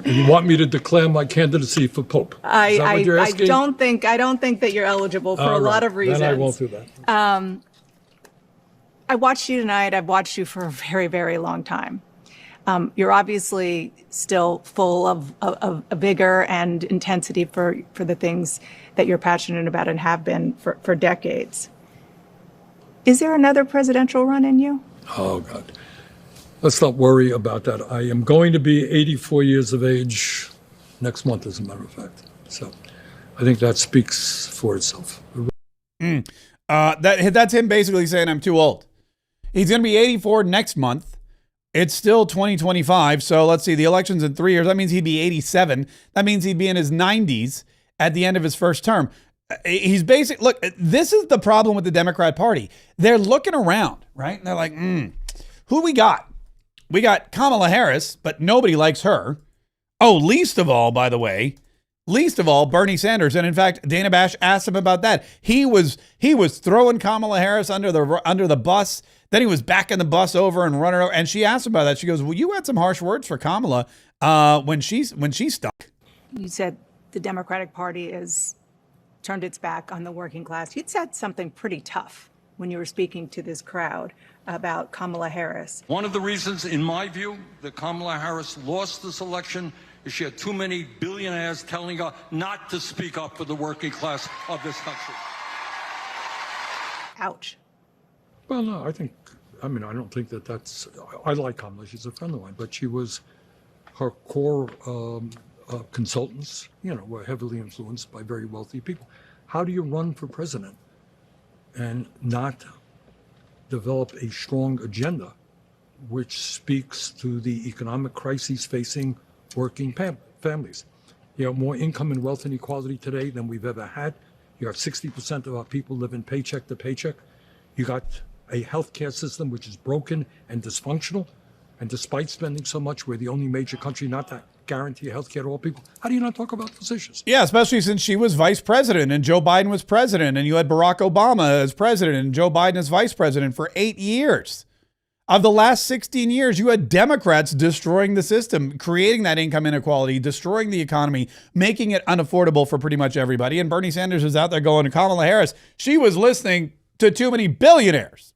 You want me to declare my candidacy for Pope? I don't think that you're eligible for a lot of reasons. Then I won't do that. I watched you tonight. I've watched you for a very, very long time. You're obviously still full of vigor and intensity for the things that you're passionate about and have been for decades. Is there another presidential run in you? Oh, God. Let's not worry about that. I am going to be 84 years of age next month, as a matter of fact. So I think that speaks for itself. That's him basically saying I'm too old. He's going to be 84 next month. It's still 2025. So let's see, the election's in 3 years. That means he'd be 87. That means he'd be in his 90s at the end of his first term. He's basic. Look, this is the problem with the Democrat Party. They're looking around, right? And they're like, who we got? We got Kamala Harris, but nobody likes her. Oh, least of all, by the way, Bernie Sanders. And in fact, Dana Bash asked him about that. He was throwing Kamala Harris under the bus. Then he was backing the bus over and running over. And she asked him about that. She goes, well, you had some harsh words for Kamala when she stuck. You said the Democratic Party has turned its back on the working class. You'd said something pretty tough when you were speaking to this crowd about Kamala Harris. One of the reasons, in my view, that Kamala Harris lost this election is she had too many billionaires telling her not to speak up for the working class of this country. Ouch. Well, no, I don't think that's, I like Kamala, she's a friend of mine, but her core consultants, were heavily influenced by very wealthy people. How do you run for president and not develop a strong agenda which speaks to the economic crises facing working families? You have more income and wealth inequality today than we've ever had. You have 60% of our people living paycheck to paycheck. You got a healthcare system which is broken and dysfunctional. And despite spending so much, we're the only major country not to guarantee health care to all people. How do you not talk about those issues? Yeah, especially since she was vice president and Joe Biden was president, and you had Barack Obama as president and Joe Biden as vice president for 8 years. Of the last 16 years, you had Democrats destroying the system, creating that income inequality, destroying the economy, making it unaffordable for pretty much everybody. And Bernie Sanders is out there going to Kamala Harris. She was listening to too many billionaires.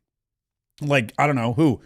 Like, I don't know who.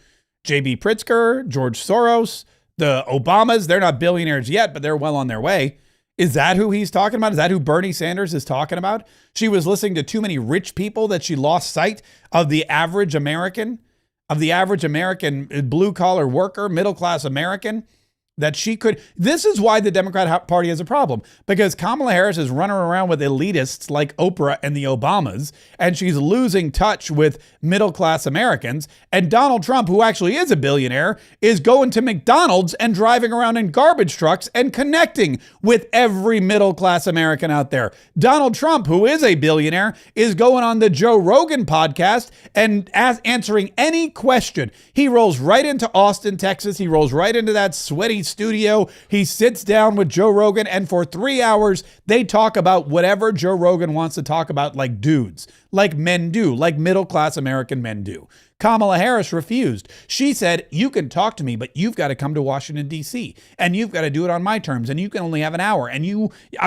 J.B. Pritzker, George Soros, the Obamas. They're not billionaires yet, but they're well on their way. Is that who he's talking about? Is that who Bernie Sanders is talking about? She was listening to too many rich people that she lost sight of the average American, blue collar worker, middle class American. That she could. This is why the Democrat Party has a problem, because Kamala Harris is running around with elitists like Oprah and the Obamas, and she's losing touch with middle class Americans. And Donald Trump, who actually is a billionaire, is going to McDonald's and driving around in garbage trucks and connecting with every middle class American out there. Donald Trump, who is a billionaire, is going on the Joe Rogan podcast and answering any question. He rolls right into Austin, Texas. He rolls right into that sweaty studio. He sits down with Joe Rogan, and for 3 hours, they talk about whatever Joe Rogan wants to talk about, like dudes, like men do, like middle-class American men do. Kamala Harris refused. She said, you can talk to me, but you've got to come to Washington, D.C., and you've got to do it on my terms, and you can only have an hour, and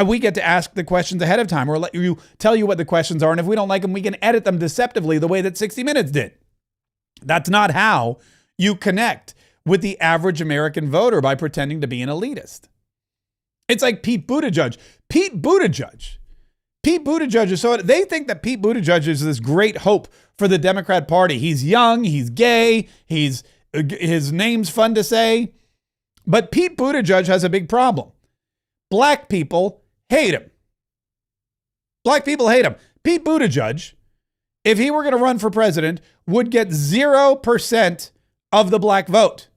we get to ask the questions ahead of time, or let you tell you what the questions are, and if we don't like them, we can edit them deceptively the way that 60 Minutes did. That's not how you connect with the average American voter, by pretending to be an elitist. It's like Pete Buttigieg. Pete Buttigieg is they think that Pete Buttigieg is this great hope for the Democrat Party. He's young, he's gay, his name's fun to say. But Pete Buttigieg has a big problem. Black people hate him. Black people hate him. Pete Buttigieg, if he were going to run for president, would get 0% of the black vote.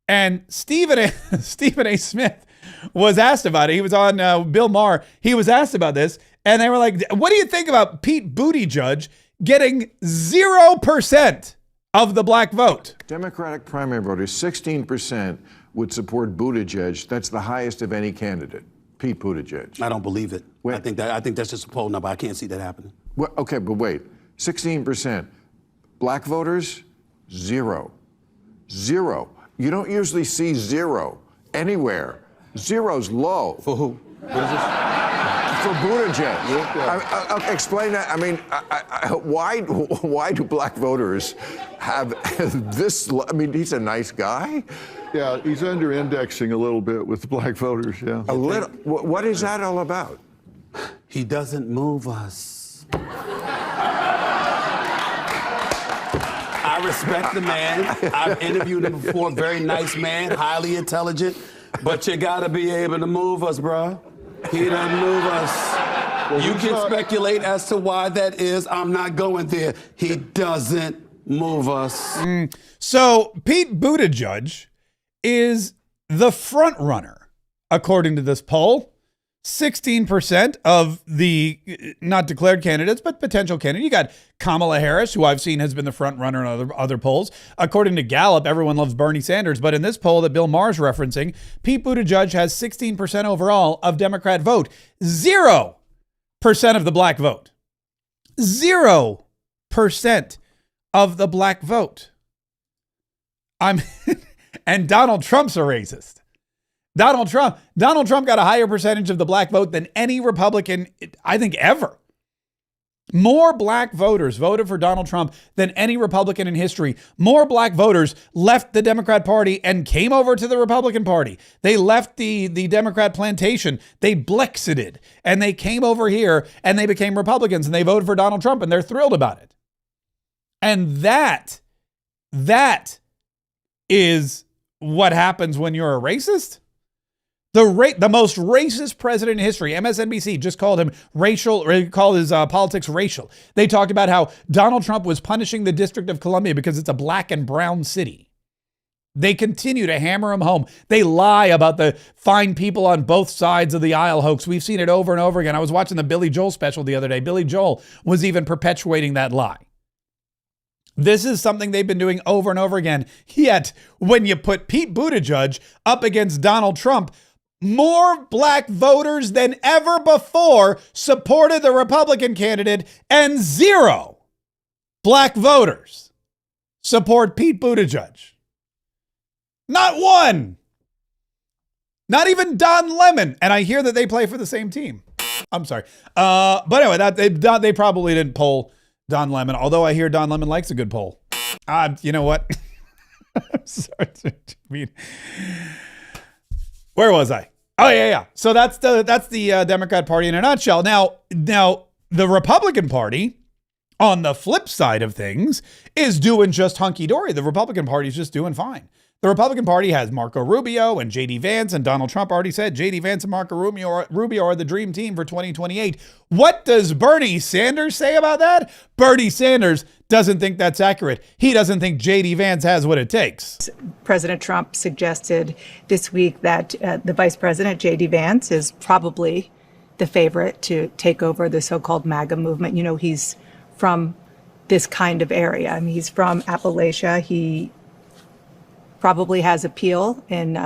And Stephen A. Smith was asked about it. He was on Bill Maher. He was asked about this, and they were like, what do you think about Pete Buttigieg getting 0% of the black vote? Democratic primary voters, 16% would support Buttigieg. That's the highest of any candidate, Pete Buttigieg. I don't believe it. I think that's just a poll number. I can't see that happening. Well, okay, but wait, 16%. Black voters, 0. You don't usually see 0 anywhere. 0's low. For who? What is this? For Buttigieg. Explain that. I mean, why do black voters have this? I mean, he's a nice guy. Yeah, he's under-indexing a little bit with black voters, yeah. A little? What is that all about? He doesn't move us. I respect the man. I've interviewed him before. Very nice man, highly intelligent. But you gotta be able to move us, bro. He doesn't move us. Well, you can speculate as to why that is. I'm not going there. He doesn't move us. So Pete Buttigieg is the front runner, according to this poll. 16% of the not declared candidates, but potential candidates. You got Kamala Harris, who I've seen has been the front runner in other polls. According to Gallup, everyone loves Bernie Sanders. But in this poll that Bill Maher's referencing, Pete Buttigieg has 16% overall of Democrat vote. 0% of the black vote. 0% of the black vote. And Donald Trump's a racist. Donald Trump got a higher percentage of the black vote than any Republican, I think, ever. More black voters voted for Donald Trump than any Republican in history. More black voters left the Democrat Party and came over to the Republican Party. They left the Democrat plantation. They Blexited and they came over here and they became Republicans and they voted for Donald Trump and they're thrilled about it. And that is what happens when you're a racist. The most racist president in history, MSNBC just called him racial, or called his politics racial. They talked about how Donald Trump was punishing the District of Columbia because it's a black and brown city. They continue to hammer him home. They lie about the fine people on both sides of the aisle hoax. We've seen it over and over again. I was watching the Billy Joel special the other day. Billy Joel was even perpetuating that lie. This is something they've been doing over and over again. Yet, when you put Pete Buttigieg up against Donald Trump, more black voters than ever before supported the Republican candidate, and 0 black voters support Pete Buttigieg. Not one. Not even Don Lemon. And I hear that they play for the same team. I'm sorry. But anyway, they probably didn't poll Don Lemon, although I hear Don Lemon likes a good poll. You know what? I'm sorry. Where was I? Oh, yeah. So that's the Democrat Party in a nutshell. Now, the Republican Party, on the flip side of things, is doing just hunky-dory. The Republican Party is just doing fine. The Republican Party has Marco Rubio and J.D. Vance, and Donald Trump already said J.D. Vance and Marco Rubio are the dream team for 2028. What does Bernie Sanders say about that? Bernie Sanders doesn't think that's accurate. He doesn't think J.D. Vance has what it takes. President Trump suggested this week that the Vice President, J.D. Vance, is probably the favorite to take over the so-called MAGA movement. You know, he's from this kind of area. I mean, he's from Appalachia. He probably has appeal in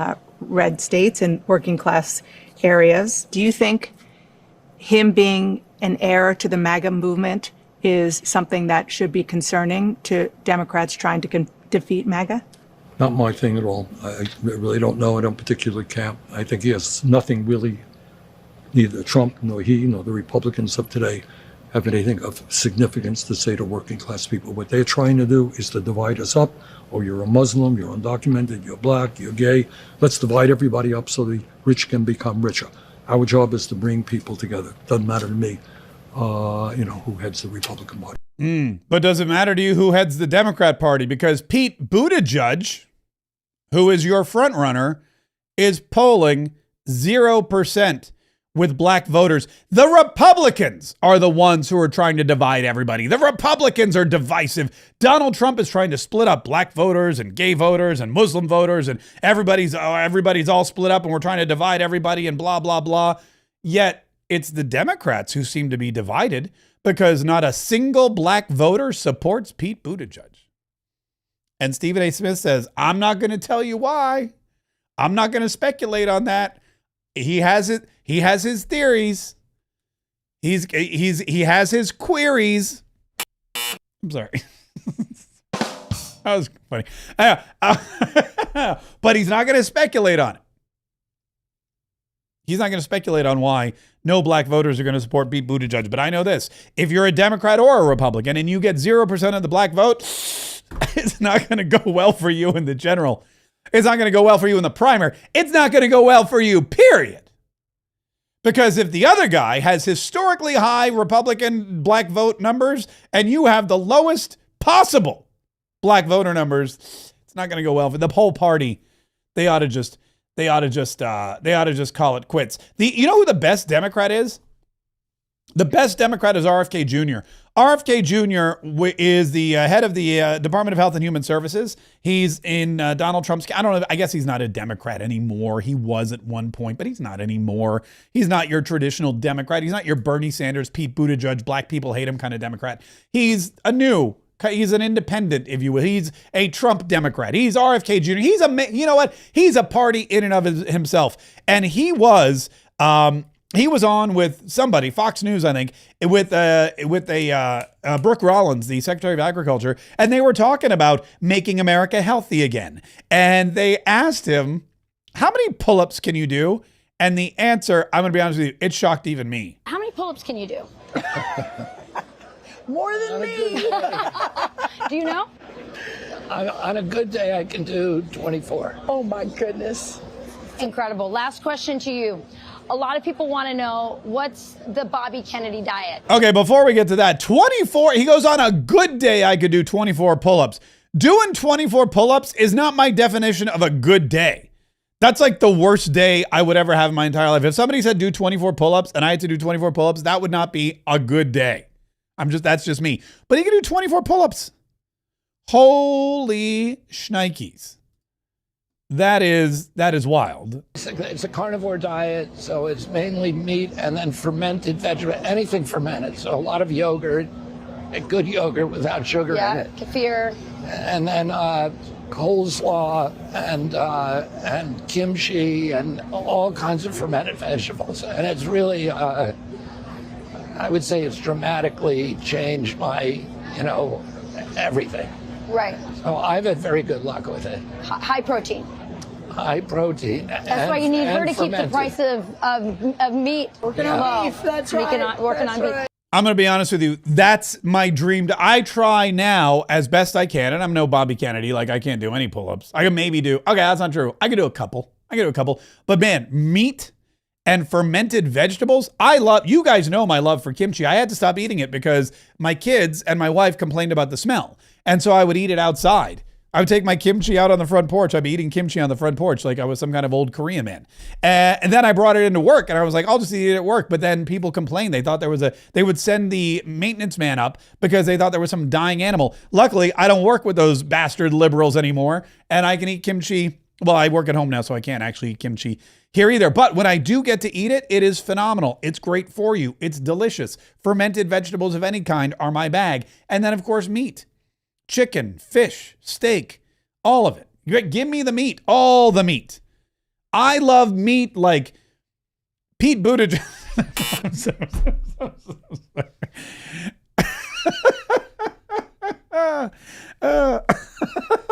red states and working class areas. Do you think him being an heir to the MAGA movement is something that should be concerning to Democrats trying to defeat MAGA? Not my thing at all. I really don't know. I don't particularly camp. I think he has nothing really, neither Trump nor he nor the Republicans of today have anything of significance to say to working class people. What they're trying to do is to divide us up. Oh, you're a Muslim, you're undocumented, you're black, you're gay. Let's divide everybody up so the rich can become richer. Our job is to bring people together. Doesn't matter to me, who heads the Republican Party. But does it matter to you who heads the Democrat Party? Because Pete Buttigieg, who is your front runner, is polling 0% with black voters. The Republicans are the ones who are trying to divide everybody. The Republicans are divisive. Donald Trump is trying to split up black voters and gay voters and Muslim voters, and everybody's all split up and we're trying to divide everybody and blah, blah, blah. Yet it's the Democrats who seem to be divided because not a single black voter supports Pete Buttigieg. And Stephen A. Smith says, I'm not going to tell you why. I'm not going to speculate on that. He has it. He has his theories. He has his queries. I'm sorry. That was funny. But he's not going to speculate on it. He's not going to speculate on why no black voters are going to support Pete Buttigieg. But I know this. If you're a Democrat or a Republican and you get 0% of the black vote, it's not going to go well for you in the general. It's not going to go well for you in the primary. It's not going to go well for you, period. Because if the other guy has historically high Republican black vote numbers and you have the lowest possible black voter numbers, it's not going to go well for the whole party. They ought to just call it quits. You know who the best Democrat is? The best Democrat is RFK Jr. RFK Jr. is the head of the Department of Health and Human Services. He's in Donald Trump's, I don't know, I guess he's not a Democrat anymore. He was at one point, but he's not anymore. He's not your traditional Democrat. He's not your Bernie Sanders, Pete Buttigieg, black people hate him kind of Democrat. He's an independent, if you will. He's a Trump Democrat. He's RFK Jr. You know what? He's a party in and of himself. And he was on with somebody, Fox News, I think, with Brooke Rollins, the Secretary of Agriculture, and they were talking about making America healthy again. And they asked him, how many pull-ups can you do? And the answer, I'm going to be honest with you, it shocked even me. How many pull-ups can you do? More than me. Do you know? On a good day, I can do 24. Oh my goodness. Incredible. Last question to you. A lot of people want to know, what's the Bobby Kennedy diet? Okay, before we get to that, 24, he goes, on a good day, I could do 24 pull-ups. Doing 24 pull-ups is not my definition of a good day. That's like the worst day I would ever have in my entire life. If somebody said do 24 pull-ups and I had to do 24 pull-ups, that would not be a good day. That's just me. But he can do 24 pull-ups. Holy shnikes. That is wild. It's a carnivore diet, so it's mainly meat and then fermented vegetable, anything fermented. So a lot of yogurt, a good yogurt without sugar in it. Kefir. And then coleslaw and kimchi and all kinds of fermented vegetables. And it's really, I would say it's dramatically changed my, everything. Right. So I've had very good luck with it. High protein. High protein. That's why you need her to keep the price of meat low. Beef, that's right. Working on beef. I'm going to be honest with you. That's my dream. I try now as best I can, and I'm no Bobby Kennedy. Like, I can't do any pull-ups. I can maybe do, okay, that's not true. I can do a couple. But man, meat and fermented vegetables, you guys know my love for kimchi. I had to stop eating it because my kids and my wife complained about the smell. And so I would eat it outside. I would take my kimchi out on the front porch. I'd be eating kimchi on the front porch like I was some kind of old Korean man. And then I brought it into work and I was like, I'll just eat it at work. But then people complained. They thought they would send the maintenance man up because they thought there was some dying animal. Luckily, I don't work with those bastard liberals anymore. And I can eat kimchi. Well, I work at home now, so I can't actually eat kimchi here either. But when I do get to eat it, it is phenomenal. It's great for you. It's delicious. Fermented vegetables of any kind are my bag. And then, of course, meat. Chicken, fish, steak, all of it. Give me the meat, all the meat. I love meat like Pete Buttigieg. I'm so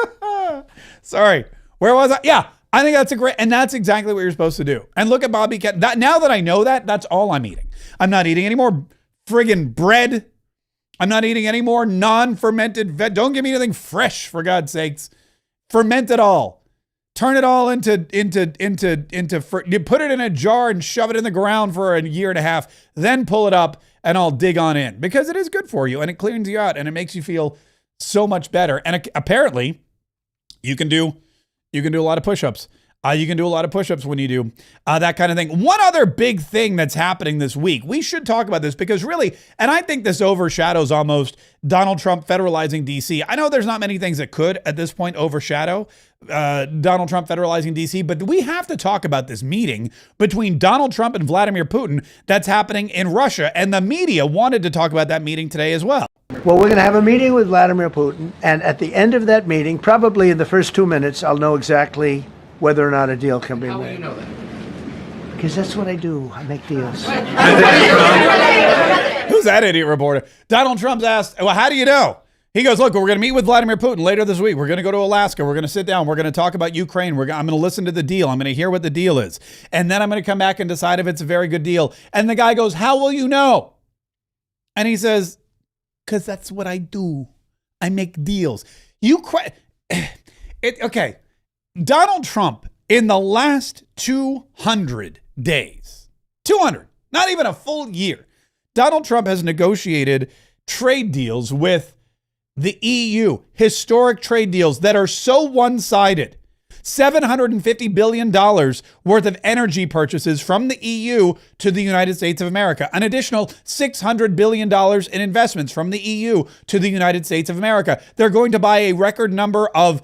sorry. Sorry. Where was I? Yeah, I think that's and that's exactly what you're supposed to do. And look at Bobby Kennedy. Now that I know that, that's all I'm eating. I'm not eating any more friggin' bread. I'm not eating any more non-fermented Don't give me anything fresh, for God's sakes. Ferment it all. Turn it all into you put it in a jar and shove it in the ground for a year and a half, then pull it up and I'll dig on in because it is good for you and it cleans you out and it makes you feel so much better. And apparently you can do a lot of push-ups. You can do a lot of push-ups when you do that kind of thing. One other big thing that's happening this week, we should talk about this because really, and I think this overshadows almost Donald Trump federalizing D.C. I know there's not many things that could at this point overshadow Donald Trump federalizing D.C., but we have to talk about this meeting between Donald Trump and Vladimir Putin that's happening in Russia. And the media wanted to talk about that meeting today as well. Well, we're going to have a meeting with Vladimir Putin. And at the end of that meeting, probably in the first 2 minutes, I'll know exactly whether or not a deal can be made. How will you know that? Because that's what I do. I make deals. Who's that idiot reporter? Donald Trump's asked, well, how do you know? He goes, look, we're going to meet with Vladimir Putin later this week. We're going to go to Alaska. We're going to sit down. We're going to talk about Ukraine. I'm going to listen to the deal. I'm going to hear what the deal is. And then I'm going to come back and decide if it's a very good deal. And the guy goes, how will you know? And he says, because that's what I do. I make deals. Okay. Donald Trump, in the last 200 days, 200, not even a full year, Donald Trump has negotiated trade deals with the EU, historic trade deals that are so one-sided, $750 billion worth of energy purchases from the EU to the United States of America. An additional $600 billion in investments from the EU to the United States of America. They're going to buy a record number of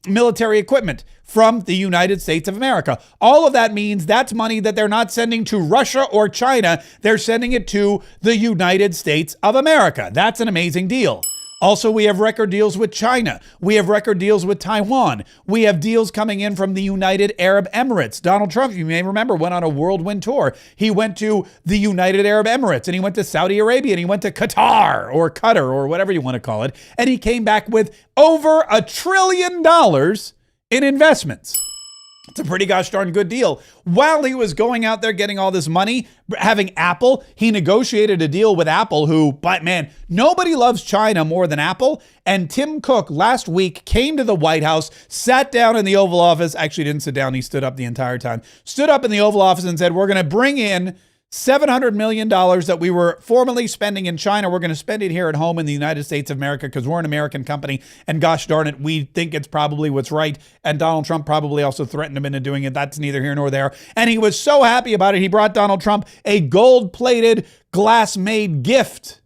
military equipment from the United States of America. All of that means that's money that they're not sending to Russia or China. They're sending it to the United States of America. That's an amazing deal. Also, we have record deals with China. We have record deals with Taiwan. We have deals coming in from the United Arab Emirates. Donald Trump, you may remember, went on a whirlwind tour. He went to the United Arab Emirates, and he went to Saudi Arabia, and he went to Qatar or whatever you want to call it. And he came back with over $1 trillion in investments. It's a pretty gosh darn good deal. While he was going out there getting all this money, having Apple, he negotiated a deal with Apple but man, nobody loves China more than Apple. And Tim Cook last week came to the White House, sat down in the Oval Office. Actually didn't sit down. He stood up the entire time. Stood up in the Oval Office and said, we're going to bring in $700 million that we were formerly spending in China. We're going to spend it here at home in the United States of America because we're an American company. And gosh darn it, we think it's probably what's right. And Donald Trump probably also threatened him into doing it. That's neither here nor there. And he was so happy about it. He brought Donald Trump a gold-plated, glass-made gift,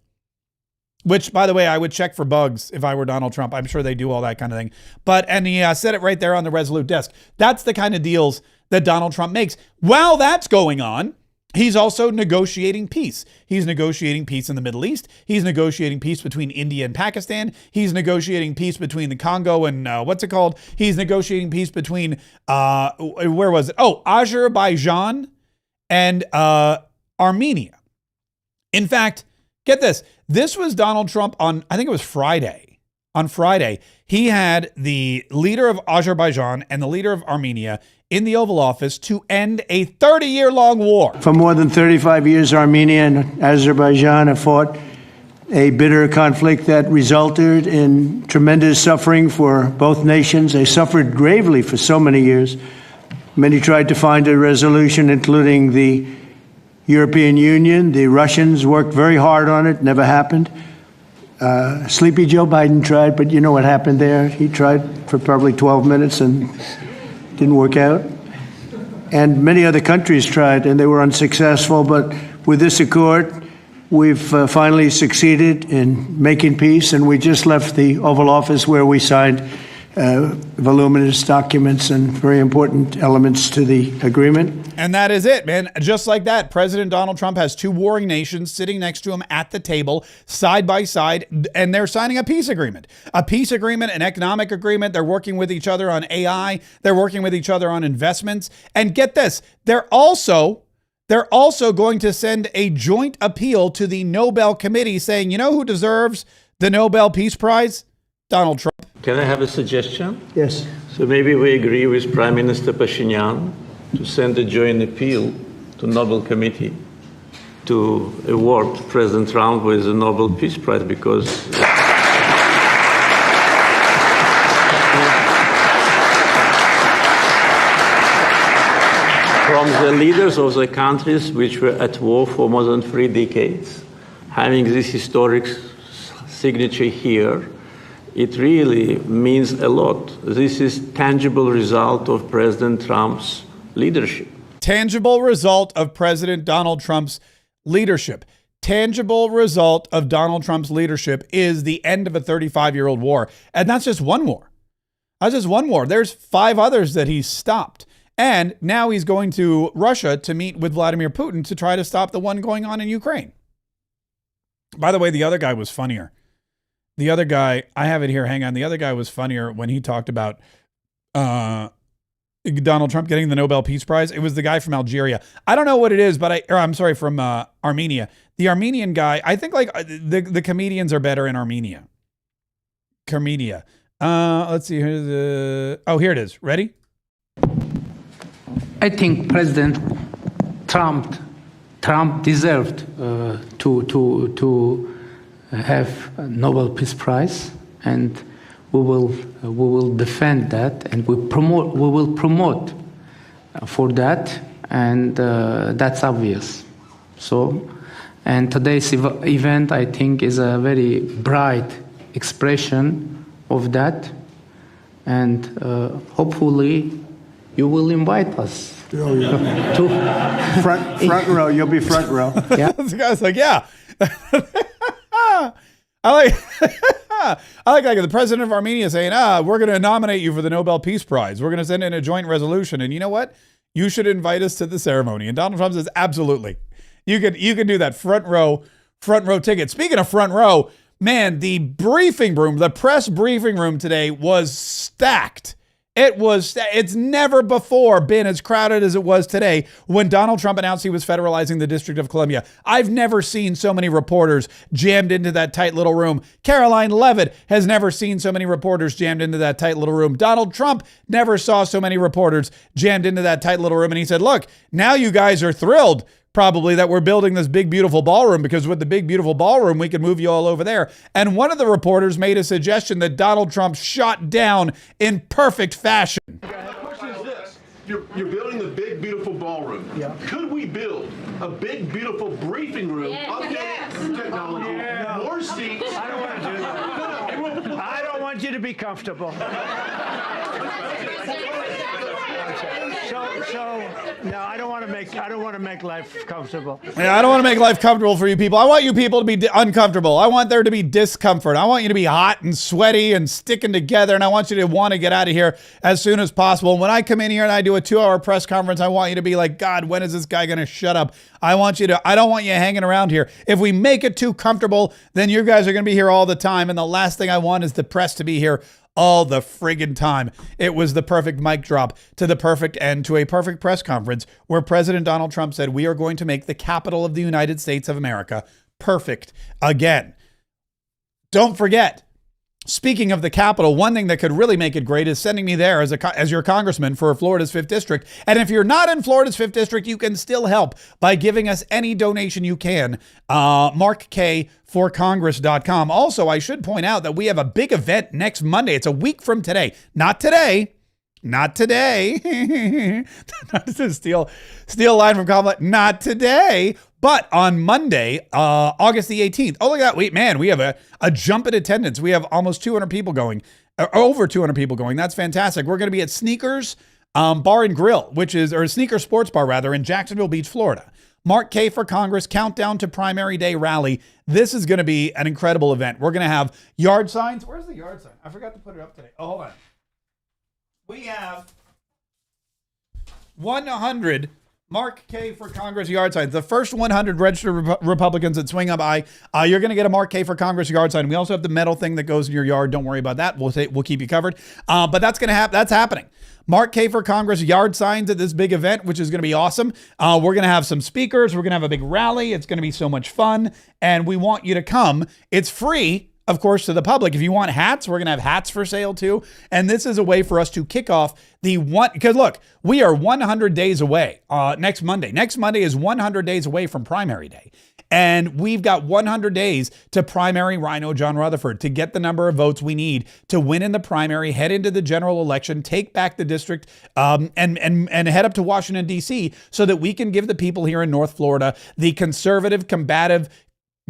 which, by the way, I would check for bugs if I were Donald Trump. I'm sure they do all that kind of thing. And he said it right there on the Resolute desk. That's the kind of deals that Donald Trump makes. While that's going on, he's also negotiating peace. He's negotiating peace in the Middle East. He's negotiating peace between India and Pakistan. He's negotiating peace between the Congo and He's negotiating peace between, where was it? Oh, Azerbaijan and Armenia. In fact, get this. This was Donald Trump on, I think it was Friday. On Friday, he had the leader of Azerbaijan and the leader of Armenia in the Oval Office to end a 30-year-long war. For more than 35 years, Armenia and Azerbaijan have fought a bitter conflict that resulted in tremendous suffering for both nations. They suffered gravely for so many years. Many tried to find a resolution, including the European Union. The Russians worked very hard on it, never happened. Sleepy Joe Biden tried, but you know what happened there. He tried for probably 12 minutes and didn't work out. And many other countries tried, and they were unsuccessful. But with this accord, we've finally succeeded in making peace, and we just left the Oval Office where we signed voluminous documents and very important elements to the agreement. And that is it, man. Just like that, President Donald Trump has two warring nations sitting next to him at the table, side by side, and they're signing a peace agreement. A peace agreement, an economic agreement. They're working with each other on AI. They're working with each other on investments. And get this, they're also going to send a joint appeal to the Nobel Committee saying, you know who deserves the Nobel Peace Prize? Donald Trump. Can I have a suggestion? Yes. So maybe we agree with Prime Minister Pashinyan to send a joint appeal to Nobel Committee to award President Trump with the Nobel Peace Prize because from the leaders of the countries which were at war for more than 3 decades, having this historic signature here, it really means a lot. This is tangible result of President Trump's leadership. Tangible result of President Donald Trump's leadership. Tangible result of Donald Trump's leadership is the end of a 35-year-old war. And that's just one war. That's just one war. There's 5 others that he's stopped. And now he's going to Russia to meet with Vladimir Putin to try to stop the one going on in Ukraine. By the way, the other guy was funnier. The other guy, I have it here, hang on. The other guy was funnier when he talked about Donald Trump getting the Nobel Peace Prize. It was the guy from Algeria. I don't know what it is, but I'm sorry, from Armenia. The Armenian guy, I think like the comedians are better in Armenia. Armenia. Let's see. Here's here it is. Ready? I think President Trump deserved to have a Nobel Peace Prize, and we will defend that, and we will promote for that, and that's obvious. So, and today's event, I think, is a very bright expression of that, and hopefully you will invite us to front row. You'll be front row. Yeah. The guy's like, yeah. I like the president of Armenia saying, we're going to nominate you for the Nobel Peace Prize. We're going to send in a joint resolution. And you know what? You should invite us to the ceremony. And Donald Trump says, absolutely. You can do that front row ticket. Speaking of front row, man, the briefing room, the press briefing room today was stacked. It's never before been as crowded as it was today when Donald Trump announced he was federalizing the District of Columbia. I've never seen so many reporters jammed into that tight little room. Caroline Leavitt has never seen so many reporters jammed into that tight little room. Donald Trump never saw so many reporters jammed into that tight little room. And he said, look, now you guys are thrilled probably that we're building this big, beautiful ballroom, because with the big, beautiful ballroom, we can move you all over there. And one of the reporters made a suggestion that Donald Trump shot down in perfect fashion. The question is this. You're building the big, beautiful ballroom. Yeah. Could we build a big, beautiful briefing room? Yes. Technology. Yeah. More seats. I don't want to do that. I don't want you to be comfortable. So no, I don't want to make life comfortable. Yeah, I don't want to make life comfortable for you people. I want you people to be uncomfortable. I want there to be discomfort. I want you to be hot and sweaty and sticking together, and I want you to want to get out of here as soon as possible. And when I come in here and I do a 2-hour press conference, I want you to be like, God, when is this guy going to shut up? I don't want you hanging around here. If we make it too comfortable, then you guys are going to be here all the time. And the last thing I want is the press to be here all the friggin' time. It was the perfect mic drop to the perfect end to a perfect press conference where President Donald Trump said, we are going to make the capital of the United States of America perfect again. Don't forget, speaking of the Capitol, one thing that could really make it great is sending me there as your congressman for Florida's 5th District. And if you're not in Florida's 5th District, you can still help by giving us any donation you can. Mark Kaye for Congress.com. Also, I should point out that we have a big event next Monday. It's a week from today. Not today. Not today. Not to steal a line from Kamala. Not today. But on Monday, August the 18th. Oh, look at that. We have a jump in attendance. We have almost 200 people going. Over 200 people going. That's fantastic. We're going to be at Sneakers Bar and Grill, or Sneaker Sports Bar, rather, in Jacksonville Beach, Florida. Mark Kaye for Congress, countdown to primary day rally. This is going to be an incredible event. We're going to have yard signs. Where's the yard sign? I forgot to put it up today. Oh, hold on. We have 100 Mark Kaye for Congress yard signs. The first 100 registered Republicans that swing up by, you're going to get a Mark Kaye for Congress yard sign. We also have the metal thing that goes in your yard. Don't worry about that. We'll keep you covered. But that's going to happen. That's happening. Mark Kaye for Congress yard signs at this big event, which is going to be awesome. We're going to have some speakers. We're going to have a big rally. It's going to be so much fun. And we want you to come. It's free, of course, to the public. If you want hats, we're going to have hats for sale too. And this is a way for us to kick off because look, we are 100 days away next Monday. Next Monday is 100 days away from primary day. And we've got 100 days to primary Rhino John Rutherford to get the number of votes we need to win in the primary, head into the general election, take back the district, and head up to Washington, D.C. so that we can give the people here in North Florida the conservative, combative,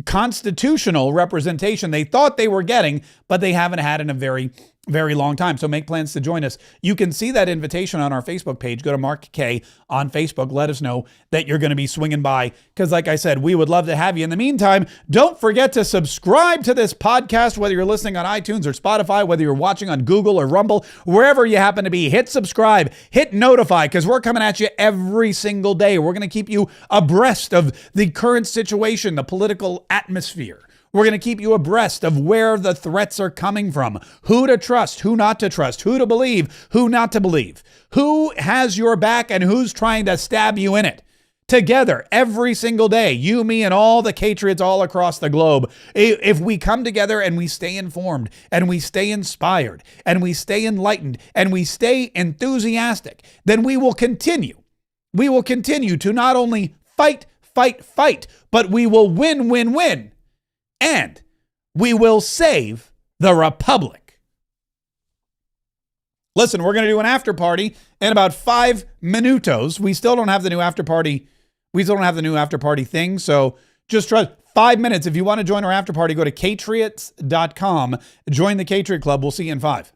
constitutional representation they thought they were getting, but they haven't had in a very, very long time. So make plans to join us. You can see that invitation on our Facebook page. Go to Mark Kaye on Facebook. Let us know that you're going to be swinging by, because like I said, we would love to have you. In the meantime, don't forget to subscribe to this podcast, whether you're listening on iTunes or Spotify, whether you're watching on Google or Rumble, wherever you happen to be. Hit subscribe, hit notify, because we're coming at you every single day. We're going to keep you abreast of the current situation, the political atmosphere. We're going to keep you abreast of where the threats are coming from, who to trust, who not to trust, who to believe, who not to believe, who has your back and who's trying to stab you in it. Together, every single day, you, me, and all the Patriots all across the globe, if we come together and we stay informed and we stay inspired and we stay enlightened and we stay enthusiastic, then we will continue. We will continue to not only fight, but we will win. And we will save the Republic. Listen, we're going to do an after party in about 5 minutos. We still don't have the new after party. We still don't have the new after party thing. So just trust 5 minutes. If you want to join our after party, go to Katriots.com. Join the Katriot Club. We'll see you in 5.